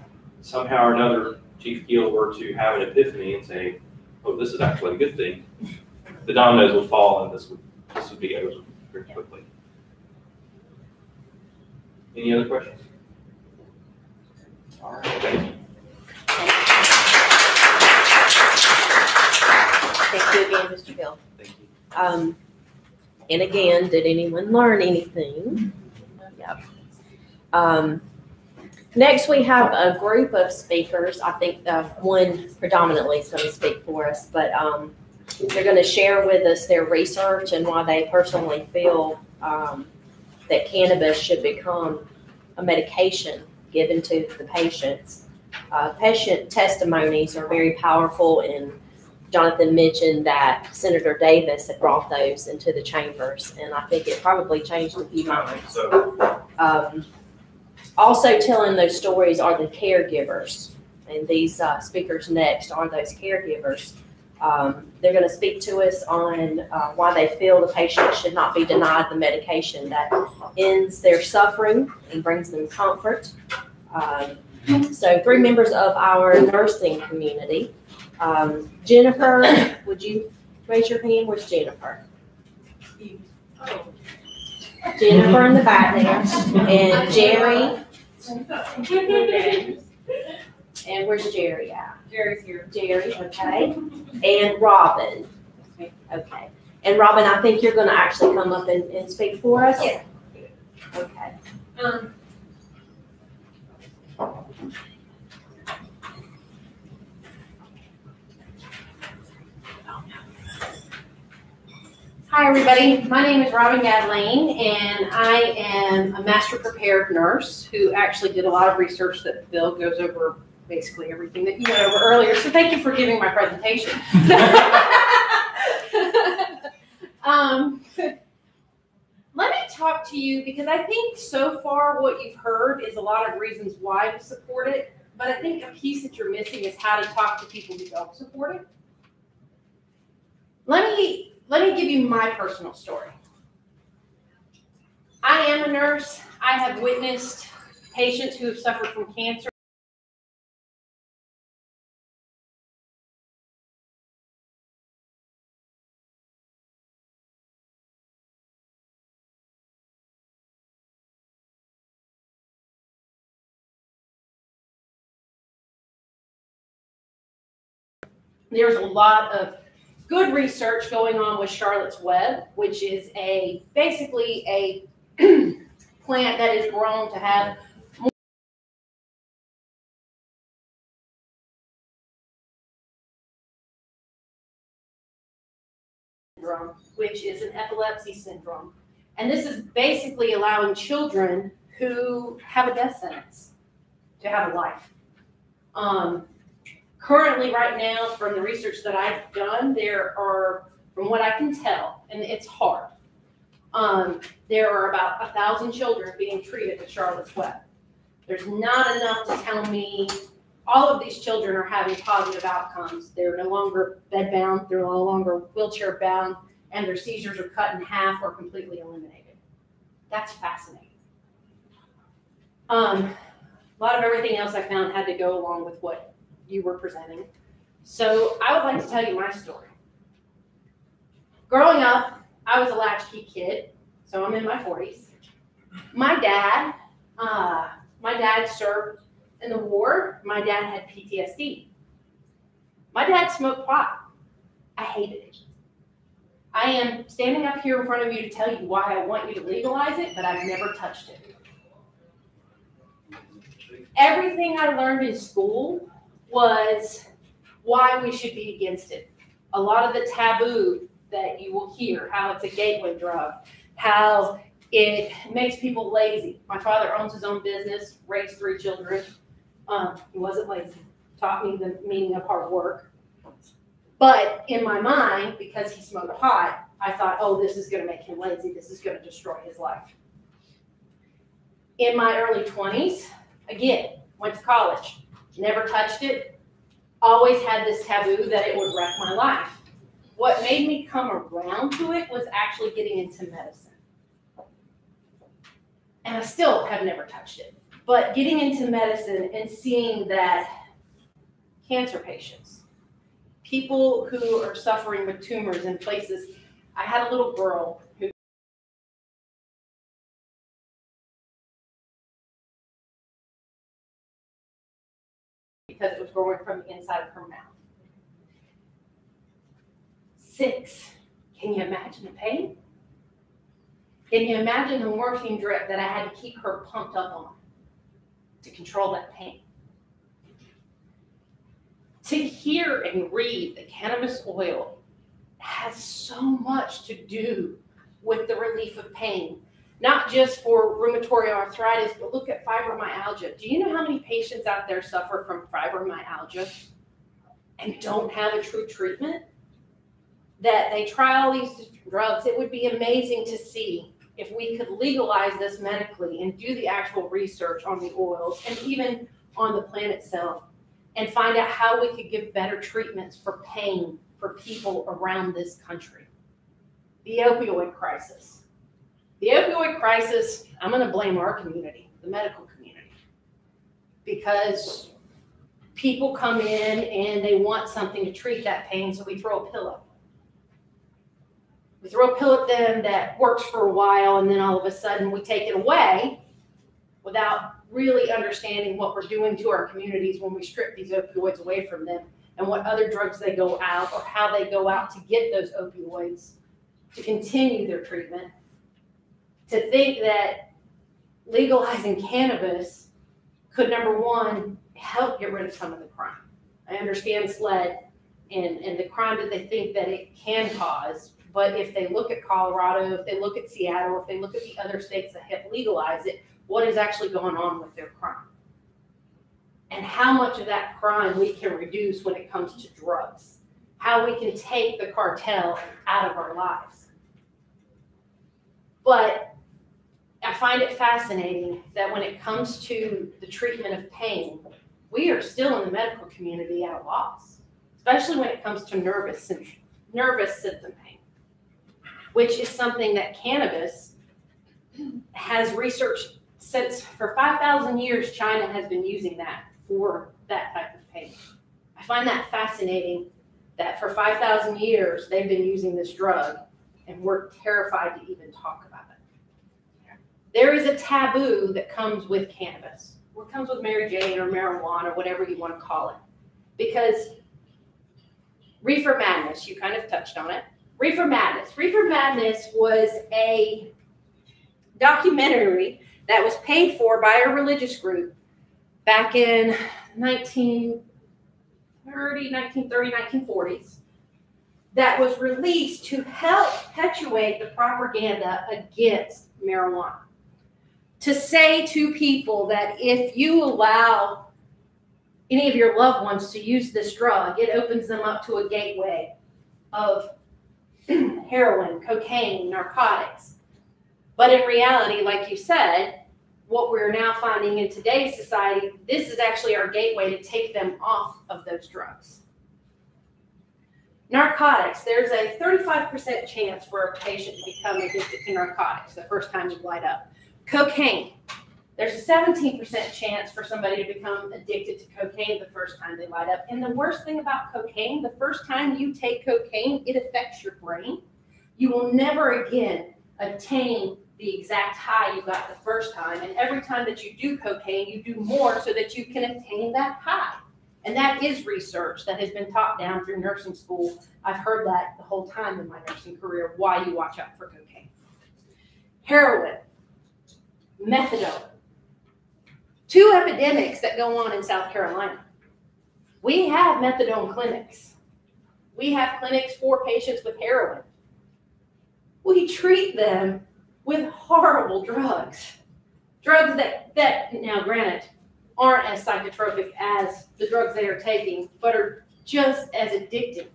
somehow or another Chief Keel were to have an epiphany and say, oh, this is actually a good thing, the dominoes would fall and this would be over pretty quickly. Any other questions? All right, thank you. Thank you again, Mr. Gill. Thank you. And again, did anyone learn anything? Yep. Next, we have a group of speakers. I think one predominantly is going to speak for us, but they're going to share with us their research and why they personally feel that cannabis should become a medication given to the patients. Patient testimonies are very powerful, and Jonathan mentioned that Senator Davis had brought those into the chambers, and I think it probably changed a few minds. Also telling those stories are the caregivers, and these speakers next are those caregivers. They're going to speak to us on why they feel the patient should not be denied the medication that ends their suffering and brings them comfort. So 3 members of our nursing community. Jennifer, would you raise your hand? Where's Jennifer? Jennifer in the back there. And Jerry. And where's Jerry at? Jerry's here. Jerry, okay. And Robin. Okay. And Robin, I think you're going to actually come up and speak for us? Yeah. Okay. Hi, everybody. My name is Robin Gadlane, and I am a master prepared nurse who actually did a lot of research that Bill goes over basically everything that you went over earlier. So thank you for giving my presentation. Let me talk to you because I think so far what you've heard is a lot of reasons why to support it, but I think a piece that you're missing is how to talk to people who don't support it. Let me give you my personal story. I am a nurse. I have witnessed patients who have suffered from cancer. There's a lot of good research going on with Charlotte's Web, which is basically a plant that is grown to have syndrome, which is an epilepsy syndrome. And this is basically allowing children who have a death sentence to have a life. Currently, right now, from the research that I've done, there are, from what I can tell, and it's hard, there are about 1,000 children being treated with Charlotte's Web. There's not enough to tell me all of these children are having positive outcomes. They're no longer bedbound, they're no longer wheelchair bound, and their seizures are cut in half or completely eliminated. That's fascinating. A lot of everything else I found had to go along with what you were presenting. So I would like to tell you my story. Growing up, I was a latchkey kid, so I'm in my 40s. My dad served in the war. My dad had PTSD. My dad smoked pot. I hated it. I am standing up here in front of you to tell you why I want you to legalize it, but I've never touched it. Everything I learned in school was why we should be against it. A lot of the taboo that you will hear, how it's a gateway drug, how it makes people lazy. My father owns his own business, raised 3 children. He wasn't lazy, taught me the meaning of hard work. But in my mind, because he smoked pot, I thought, oh, this is going to make him lazy. This is going to destroy his life. In my early 20s, again, went to college. Never touched it. Always had this taboo that it would wreck my life. What made me come around to it was actually getting into medicine. And I still have never touched it. But getting into medicine and seeing that cancer patients, people who are suffering with tumors in places. I had a little girl who because it was growing from the inside of her mouth. 6, can you imagine the pain? Can you imagine the morphine drip that I had to keep her pumped up on to control that pain? To hear and read that cannabis oil has so much to do with the relief of pain, not just for rheumatoid arthritis, but look at fibromyalgia. Do you know how many patients out there suffer from fibromyalgia and don't have a true treatment? That they try all these different drugs. It would be amazing to see if we could legalize this medically and do the actual research on the oils and even on the plant itself and find out how we could give better treatments for pain for people around this country. The opioid crisis. The opioid crisis, I'm going to blame our community, the medical community, because people come in and they want something to treat that pain, so we throw a pill at them. We throw a pill at them that works for a while, and then all of a sudden we take it away without really understanding what we're doing to our communities when we strip these opioids away from them and what other drugs they go out or how they go out to get those opioids to continue their treatment. To think that legalizing cannabis could, number one, help get rid of some of the crime. I understand SLED and the crime that they think that it can cause, but if they look at Colorado, if they look at Seattle, if they look at the other states that have legalized it, what is actually going on with their crime? And how much of that crime we can reduce when it comes to drugs. How we can take the cartel out of our lives. But I find it fascinating that when it comes to the treatment of pain, we are still in the medical community at a loss, especially when it comes to nervous system pain, which is something that cannabis has researched since for 5,000 years. China has been using that for that type of pain. I find that fascinating that for 5,000 years they've been using this drug and we're terrified to even talk about it. There is a taboo that comes with cannabis. What comes with Mary Jane or marijuana or whatever you want to call it. Because Reefer Madness, you kind of touched on it. Reefer Madness. Reefer Madness was a documentary that was paid for by a religious group back in 1940s that was released to help perpetuate the propaganda against marijuana. To say to people that if you allow any of your loved ones to use this drug, it opens them up to a gateway of heroin, cocaine, narcotics. But in reality, like you said, what we're now finding in today's society, this is actually our gateway to take them off of those drugs. Narcotics, there's a 35% chance for a patient to become addicted to narcotics the first time you light up. Cocaine, there's a 17% chance for somebody to become addicted to cocaine the first time they light up. And the worst thing about cocaine, the first time you take cocaine, it affects your brain. You will never again attain the exact high you got the first time. And every time that you do cocaine, you do more so that you can attain that high. And that is research that has been taught down through nursing school. I've heard that the whole time in my nursing career, why you watch out for cocaine. Heroin, methadone. 2 epidemics that go on in South Carolina. We have methadone clinics. We have clinics for patients with heroin. We treat them with horrible drugs. Drugs that now granted, aren't as psychotropic as the drugs they are taking, but are just as addictive.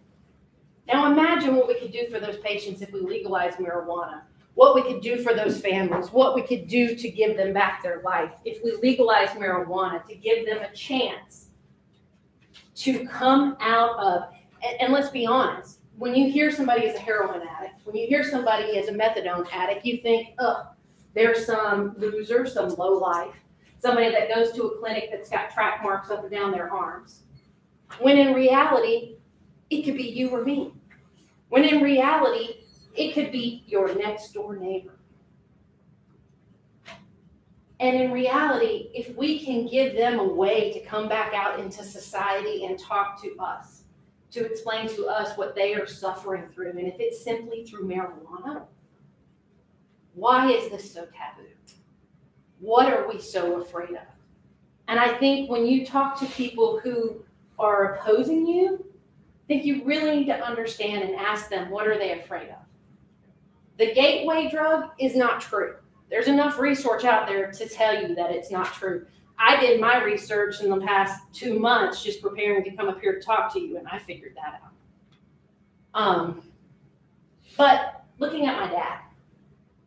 Now imagine what we could do for those patients if we legalize marijuana, what we could do for those families, what we could do to give them back their life if we legalize marijuana, to give them a chance to come out of, and let's be honest, when you hear somebody is a heroin addict, when you hear somebody is a methadone addict, you think, oh, there's some loser, some lowlife, somebody that goes to a clinic that's got track marks up and down their arms. When in reality, it could be you or me. When in reality, it could be your next door neighbor. And in reality, if we can give them a way to come back out into society and talk to us, to explain to us what they are suffering through, and if it's simply through marijuana, why is this so taboo? What are we so afraid of? And I think when you talk to people who are opposing you, I think you really need to understand and ask them, what are they afraid of? The gateway drug is not true. There's enough research out there to tell you that it's not true. I did my research in the past 2 months just preparing to come up here to talk to you, and I figured that out. But looking at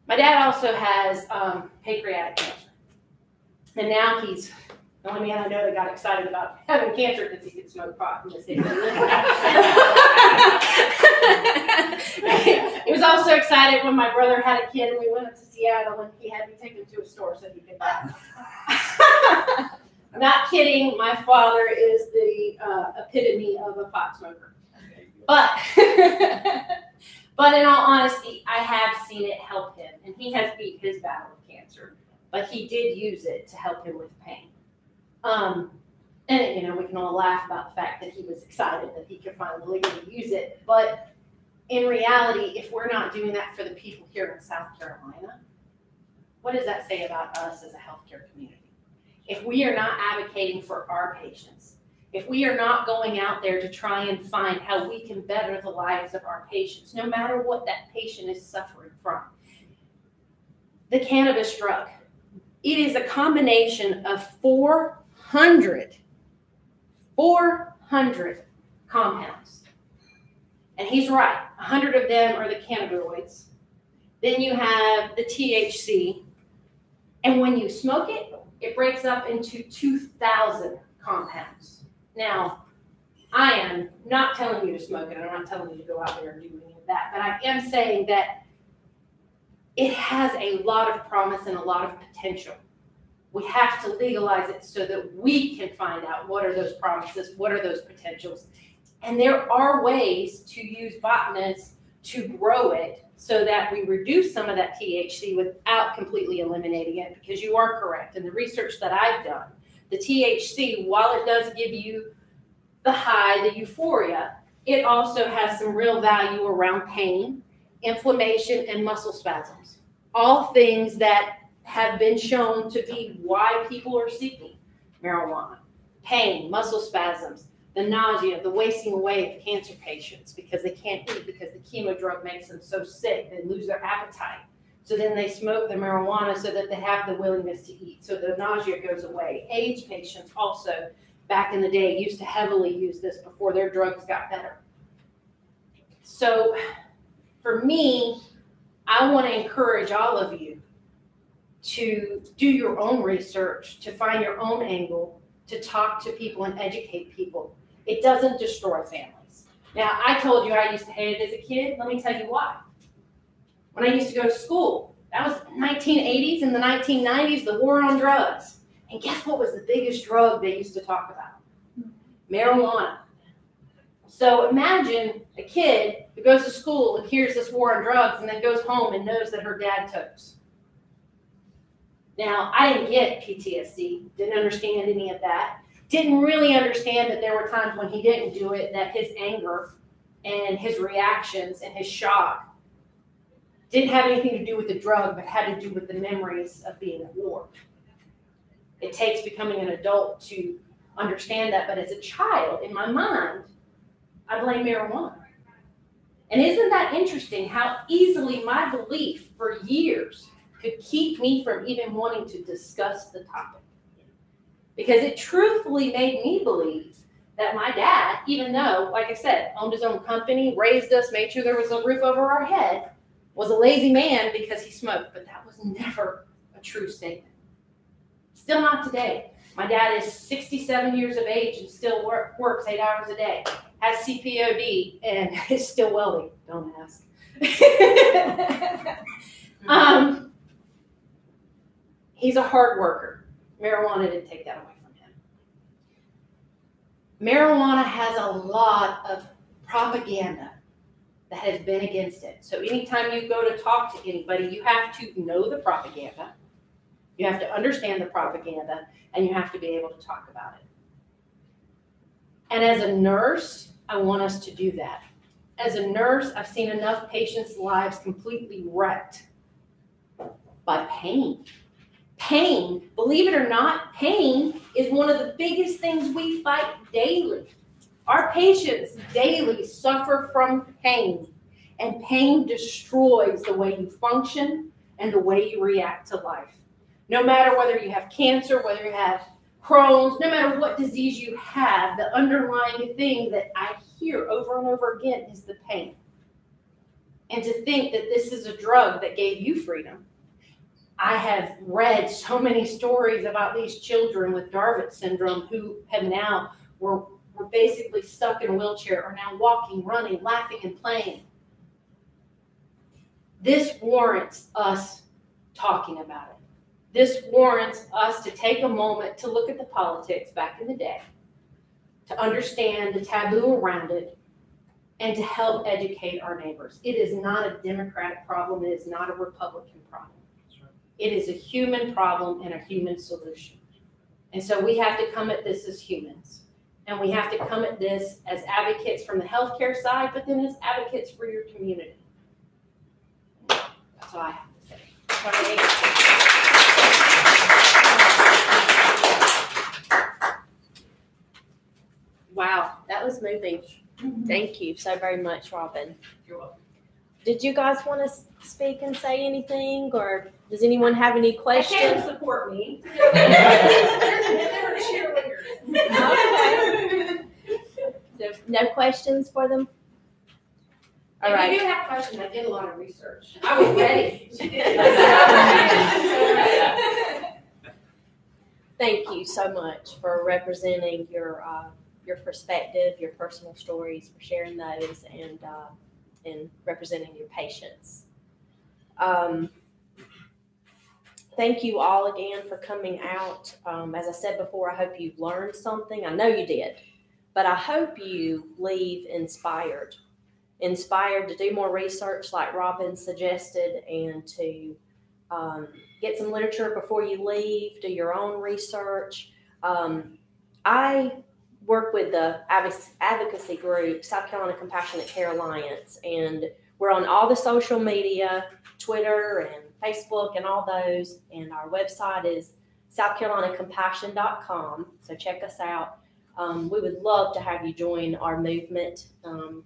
my dad also has pancreatic cancer. And now he's the only man I know that got excited about having cancer because he could smoke pot in the city. He was also excited when my brother had a kid and we went up to Seattle and he had me take him to a store so he could buy. Not kidding, my father is the epitome of a pot smoker. But in all honesty, I have seen it help him, and he has beat his battle with cancer. But he did use it to help him with pain. And we can all laugh about the fact that he was excited that he could finally use it. But in reality, if we're not doing that for the people here in South Carolina, what does that say about us as a healthcare community? If we are not advocating for our patients, if we are not going out there to try and find how we can better the lives of our patients, no matter what that patient is suffering from. The cannabis drug, it is a combination of 400 compounds. And he's right, 100 of them are the cannabinoids. Then you have the THC. And when you smoke it, it breaks up into 2,000 compounds. Now, I am not telling you to smoke it. I'm not telling you to go out there and do any of that. But I am saying that it has a lot of promise and a lot of potential. We have to legalize it so that we can find out what are those promises, what are those potentials. And there are ways to use botanists to grow it so that we reduce some of that THC without completely eliminating it, because you are correct. In the research that I've done, the THC, while it does give you the high, the euphoria, it also has some real value around pain, inflammation, and muscle spasms. All things that have been shown to be why people are seeking marijuana. Pain, muscle spasms, the nausea, the wasting away of cancer patients because they can't eat because the chemo drug makes them so sick, they lose their appetite. So then they smoke the marijuana so that they have the willingness to eat. So the nausea goes away. AIDS patients also, back in the day, used to heavily use this before their drugs got better. So for me, I want to encourage all of you to do your own research, to find your own angle, to talk to people and educate people. It doesn't destroy families. Now, I told you I used to hate it as a kid. Let me tell you why. When I used to go to school, that was the 1980s and the 1990s, the war on drugs. And guess what was the biggest drug they used to talk about? Marijuana. So imagine a kid who goes to school and hears this war on drugs and then goes home and knows that her dad tokes. Now, I didn't get PTSD, didn't understand any of that. Didn't really understand that there were times when he didn't do it, that his anger and his reactions and his shock didn't have anything to do with the drug, but had to do with the memories of being at war. It takes becoming an adult to understand that, but as a child, in my mind, I blame marijuana. And isn't that interesting how easily my belief for years could keep me from even wanting to discuss the topic? Because it truthfully made me believe that my dad, even though, like I said, owned his own company, raised us, made sure there was a roof over our head, was a lazy man because he smoked. But that was never a true statement. Still not today. My dad is 67 years of age and still works 8 hours a day, has CPOD, and is still welding. Don't ask. He's a hard worker. Marijuana didn't take that away from him. marijuana has a lot of propaganda that has been against it. So anytime you go to talk to anybody, you have to know the propaganda, you have to understand the propaganda, and you have to be able to talk about it. And as a nurse, I want us to do that. As a nurse, I've seen enough patients' lives completely wrecked by pain. Pain, believe it or not, pain is one of the biggest things we fight daily. Our patients daily suffer from pain, and pain destroys the way you function and the way you react to life. No matter whether you have cancer, whether you have Crohn's, no matter what disease you have, the underlying thing that I hear over and over again is the pain. And to think that this is a drug that gave you freedom. I have read so many stories about these children with Darvit syndrome who have now, were basically stuck in a wheelchair, are now walking, running, laughing, and playing. This warrants us talking about it. This warrants us to take a moment to look at the politics back in the day, to understand the taboo around it, and to help educate our neighbors. It is not a Democratic problem. It is not a Republican problem. It is a human problem and a human solution. And so we have to come at this as humans. And we have to come at this as advocates from the healthcare side, but then as advocates for your community. That's all I have to say. Wow, that was moving. Thank you so very much, Robin. You're welcome. Did you guys want to speak and say anything, or does anyone have any They came questions? to support me. They're cheerleaders. Okay. No questions for them? All If right. you do have questions, I did a lot of research. I was ready. Thank you so much for representing your perspective, your personal stories, for sharing those, and representing your patients. Thank you all again for coming out. As I said before, I hope you've learned something. I know you did, but I hope you leave inspired to do more research like Robin suggested, and to get some literature before you leave, do your own research. I work with the advocacy group, South Carolina Compassionate Care Alliance, and we're on all the social media, Twitter and Facebook and all those, and our website is southcarolinacompassion.com, so check us out. We would love to have you join our movement, and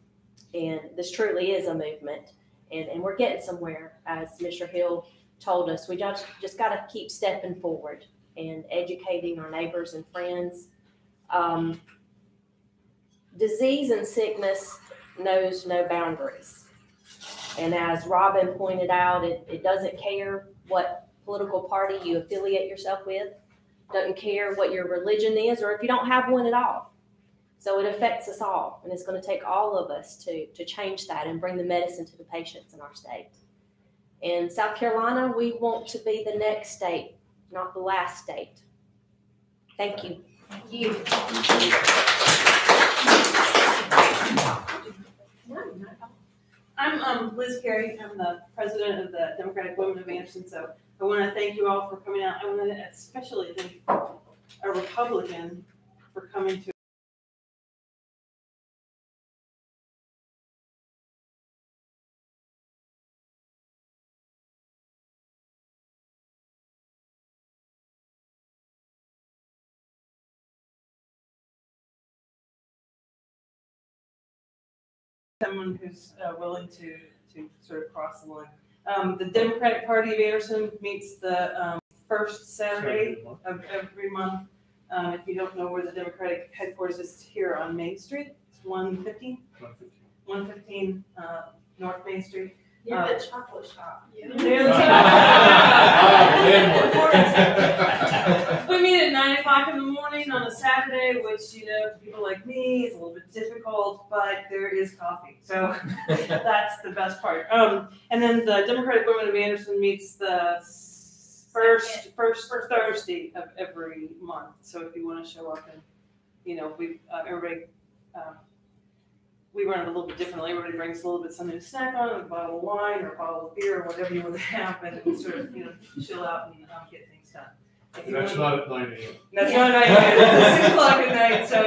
this truly is a movement, and we're getting somewhere. As Mr. Hill told us, we just got to keep stepping forward and educating our neighbors and friends. Disease and sickness knows no boundaries. And as Robin pointed out, it doesn't care what political party you affiliate yourself with, doesn't care what your religion is, or if you don't have one at all. So it affects us all, and it's going to take all of us to change that and bring the medicine to the patients in our state. In South Carolina, we want to be the next state, not the last state. Thank you. Thank you. I'm Liz Carey. I'm the president of the Democratic Women of Anderson. So I want to thank you all for coming out. I want to especially thank a Republican for coming to someone who's willing to sort of cross the line. The Democratic Party of Anderson meets the first Saturday of every month. If you don't know where the Democratic headquarters is, here on Main Street. It's 115 North Main Street. Near the chocolate shop. Near the We meet at 9 o'clock in the morning on a Saturday, which, you know, people like me, is a little bit difficult, but there is coffee. So that's the best part. And then the Democratic Women of Anderson meets the first Thursday of every month. So if you want to show up and everybody, we run it a little bit differently. Everybody brings a little bit something to snack on, a bottle of wine or a bottle of beer or whatever you want to have, and we sort of, chill out and get things done. That's not at 9 a.m. That's not 9 a.m. It's 6 o'clock at night, so,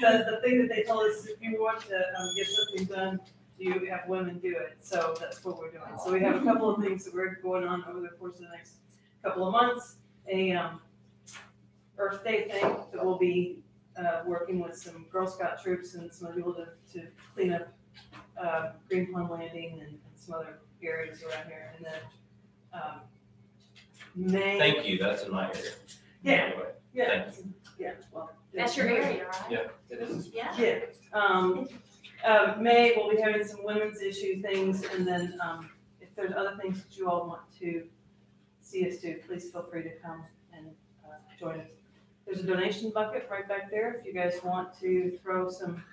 the thing that they told us, if you want to get something done, you have women do it. So that's what we're doing. So we have a couple of things that we're going on over the course of the next couple of months. A Earth Day thing that we'll be working with some Girl Scout troops and some other people to clean up Green Pond Landing and some other areas around here. And then May. Thank you, that's in my area. Yeah. Anyway, Yeah. thank you. Yeah. Well. That's your area, right? Yeah, it is. Yeah. Yeah. May, we'll be having some women's issue things, and then if there's other things that you all want to see us do, please feel free to come and join us. There's a donation bucket right back there. If you guys want to throw some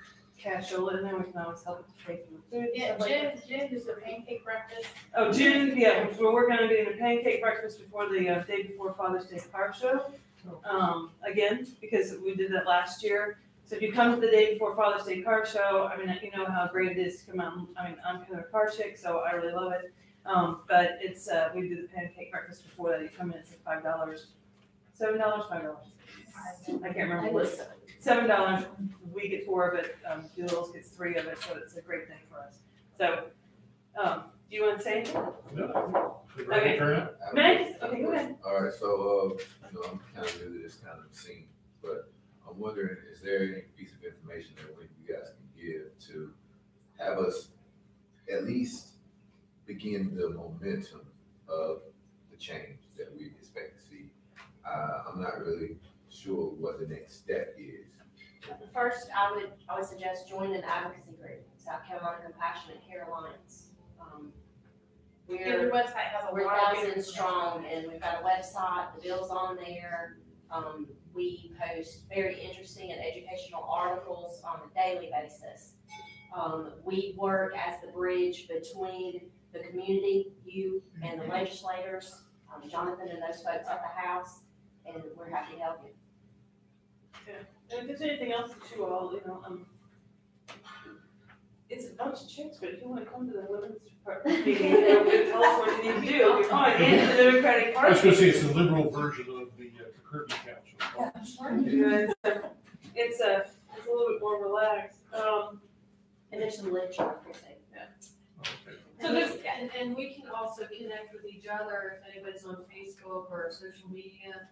cashola in there, we can always help to pay for the food. Yeah, June is the pancake breakfast. Oh, June, yeah, we're working on doing a pancake breakfast before the day before Father's Day car show. Again, because we did that last year. So if you come to the day before Father's Day car show, I mean, you know how great it is to come out. I'm kind of a car chick, so I really love it. But it's, we do the pancake breakfast before that. You come in, it's like $5, $7, $5. I can't remember what. $7. We get 4 of it. Doodles gets 3 of it, so it's a great thing for us. So, do you want to say anything? No. Okay. Max? Okay, go ahead. All right, so, I'm kind of new to this kind of scene, but I'm wondering, is there any piece of information that you guys can give to have us at least begin the momentum of the change that we expect to see? I'm not really sure what the next step is. First, I would suggest join an advocacy group, South Carolina Compassionate Care Alliance. Your website has a We're lot of thousands information. strong, and we've got a website, the bill's on there. We post very interesting and educational articles on a daily basis. We work as the bridge between the community, you and the legislators, Jonathan and those folks at the House, and we're happy to help you. And if there's anything else that you all, it's a bunch of chicks, but if you want to come to the women's meeting, tell us what you need to do, you're fine. And the Democratic I Party. was going to say it's the liberal version of the Kirby Council. It's a little bit more relaxed. And there's some literature, So there's, And we can also connect with each other if anybody's on Facebook or social media.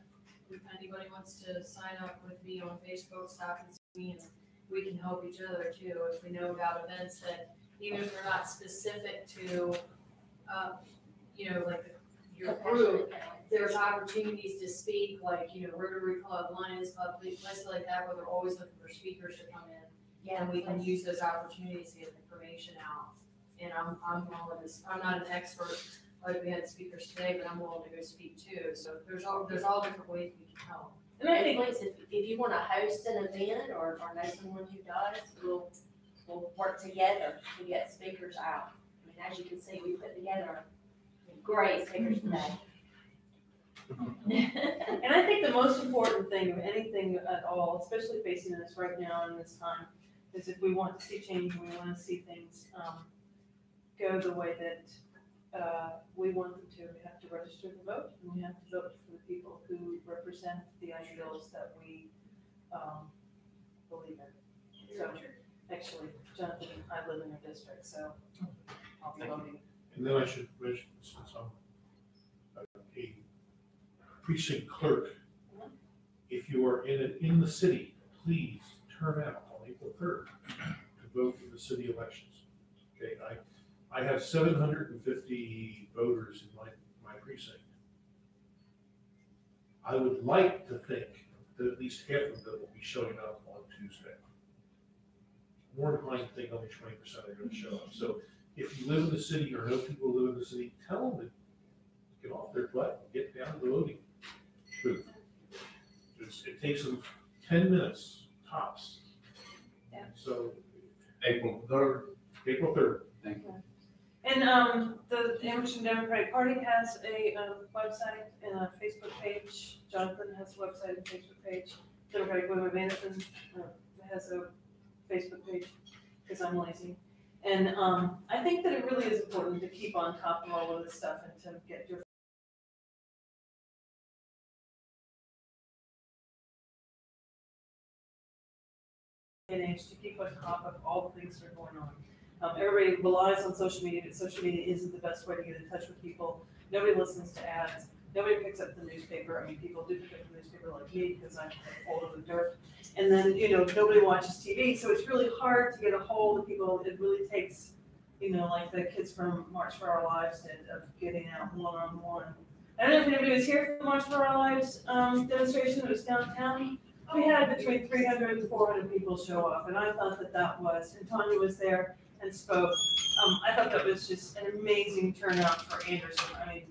If anybody wants to sign up with me on Facebook, stop and see me, and we can help each other too. If we know about events that, even if they're not specific to, like your group, there's opportunities to speak, like, Rotary Club, Lions Club, places like that, where they're always looking for speakers to come in. Yeah, And we can use those opportunities to get information out. And I'm willing to, I'm not an expert, like we had speakers today, but I'm willing to go speak too. So there's all different ways we can help. and I And think, please, if you want to host an event or know someone who does, we'll work together to get speakers out. I mean, as you can see, we put together great speakers today. and I think the most important thing of anything at all, especially facing us right now in this time, is if we want to see change and we want to see things go the way that we want them to, we have to register to vote, and we have to vote for the people who represent the ideals that we believe in. So, actually, Jonathan, I live in your district, so I'll be voting. And then I should mention, since I'm a precinct clerk, if you are in the city, please turn out on April 3rd to vote in the city elections. Okay, I have 750 voters in my precinct. I would like to think that at least half of them will be showing up on Tuesday. More inclined to think only 20% are going to show up. So if you live in the city or know people who live in the city, tell them to get off their butt and get down to the voting booth. It takes them 10 minutes tops. Yeah. So April 3rd. April 3rd. Thank you. And the Emerson Democratic Party has a website and a Facebook page. Jonathan has a website and Facebook page. Democratic Women of Anderson has a Facebook page, because I'm lazy. And I think that it really is important to keep on top of all of this stuff and to get your to keep on top of all the things that are going on. Everybody relies on social media, but social media isn't the best way to get in touch with people. Nobody listens to ads. Nobody picks up the newspaper. I mean, people do pick up the newspaper like me because I'm old of the dirt. And then, nobody watches TV, so it's really hard to get a hold of people. It really takes, like the kids from March for Our Lives did, of getting out one-on-one. I don't know if anybody was here for the March for Our Lives demonstration. It was downtown. We had between 300 and 400 people show up, and I thought that was, and Tanya was there and spoke. I thought that was just an amazing turnout for Anderson. I mean,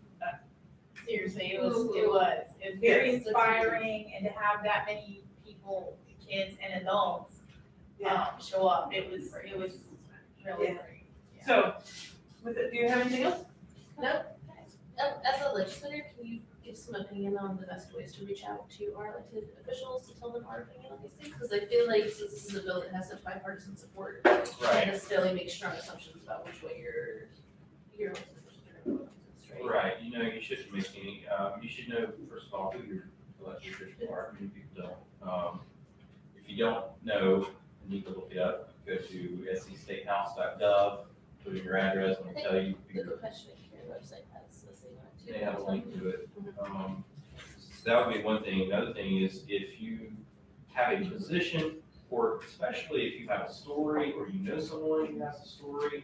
seriously, it was very inspiring, and to have that many people, kids and adults, show up, it was really great. Yeah. So, do you have anything else? No. As a legislator, can you give some opinion on the best ways to reach out to our elected officials to tell them our opinion on these things? Because I feel like since this is a bill that has such bipartisan support, you can't necessarily make strong assumptions about which way your elected officials are going to vote on this, Right, you shouldn't make any, you should know, first of all, who your elected officials are. Many people don't. If you don't know, you need to look it up. Go to scstatehouse.gov, put in your address, and it'll tell you. The question care website has the same one too. They have a link to it. So that would be one thing. Another thing is if you have a position, or especially if you have a story or you know someone who has a story,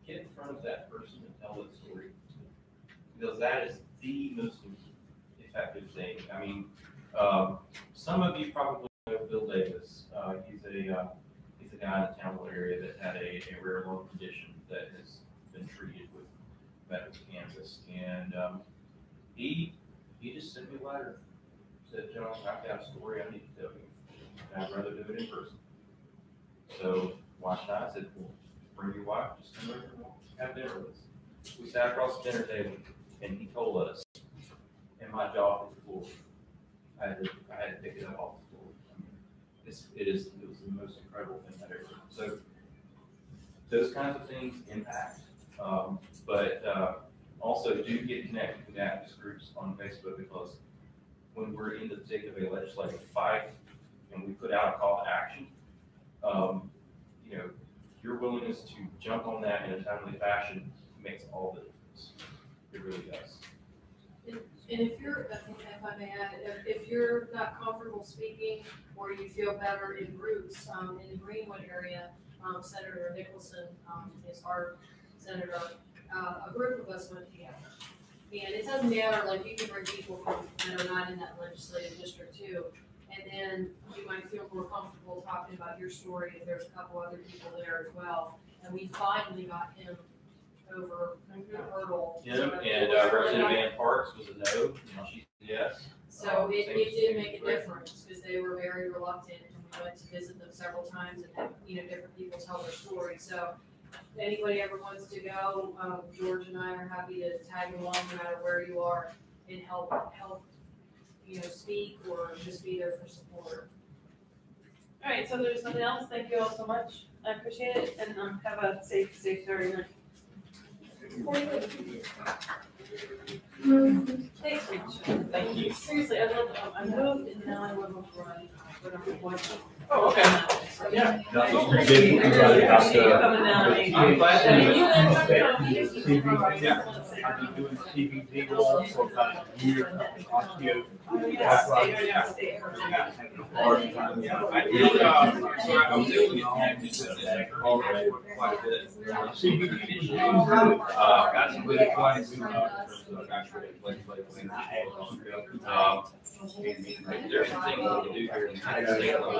get in front of that person and tell that story. Because that is the most effective thing. I mean, some of you probably know Bill Davis. He's a guy in the Townville area that had a rare lung condition that has been treated with medical cannabis. And he just sent me a letter. Said, John, I've got a story I need to tell you. And I'd rather do it in person. So why should I? I said, well, bring your wife, just come over and have dinner with us. We sat across the dinner table and he told us, and my jaw hit the floor. I had to pick it up off the floor. I mean, it was the most incredible thing I've ever done. So those kinds of things impact. But also do get connected with activist groups on Facebook, because when we're in the thick of a legislative fight and we put out a call to action, your willingness to jump on that in a timely fashion makes all the difference. It really does. And if you're not comfortable speaking, or you feel better in groups, in the Greenwood area, Senator Nicholson is our senator. A group of us went together. And it doesn't matter, like you can bring people that are not in that legislative district too. And then you might feel more comfortable talking about your story if there's a couple other people there as well. And we finally got him over the hurdle. Yeah, and Representative Ann Parks was a no, she said yes. So it did make a difference, because they were very reluctant, and we went to visit them several times, and different people tell their story. So if anybody ever wants to go, George and I are happy to tag along no matter where you are and help speak or just be there for support. All right, so there's nothing else. Thank you all so much. I appreciate it, and have a safe Saturday night. Thanks, Rachel. Thank you. Seriously, I moved and now I live on Friday, but I'm watching. Oh, okay. Yeah. Appreciate you coming down. I'm glad to I've been doing CBD roll for about a year. Osteo. There's some things we can do here in the state level.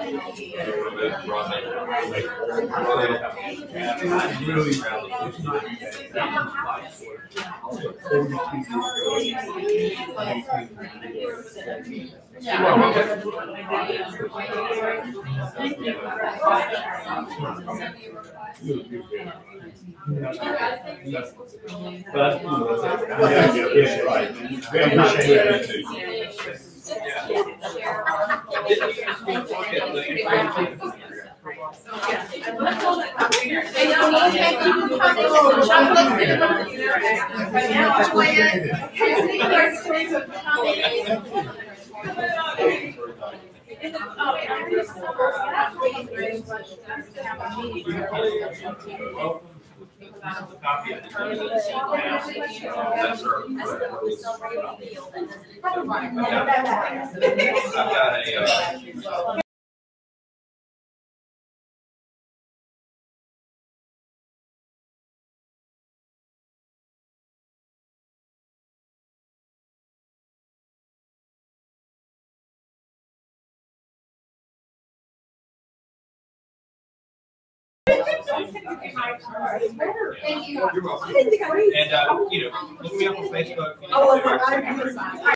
But You're welcome. And, look me up on Facebook.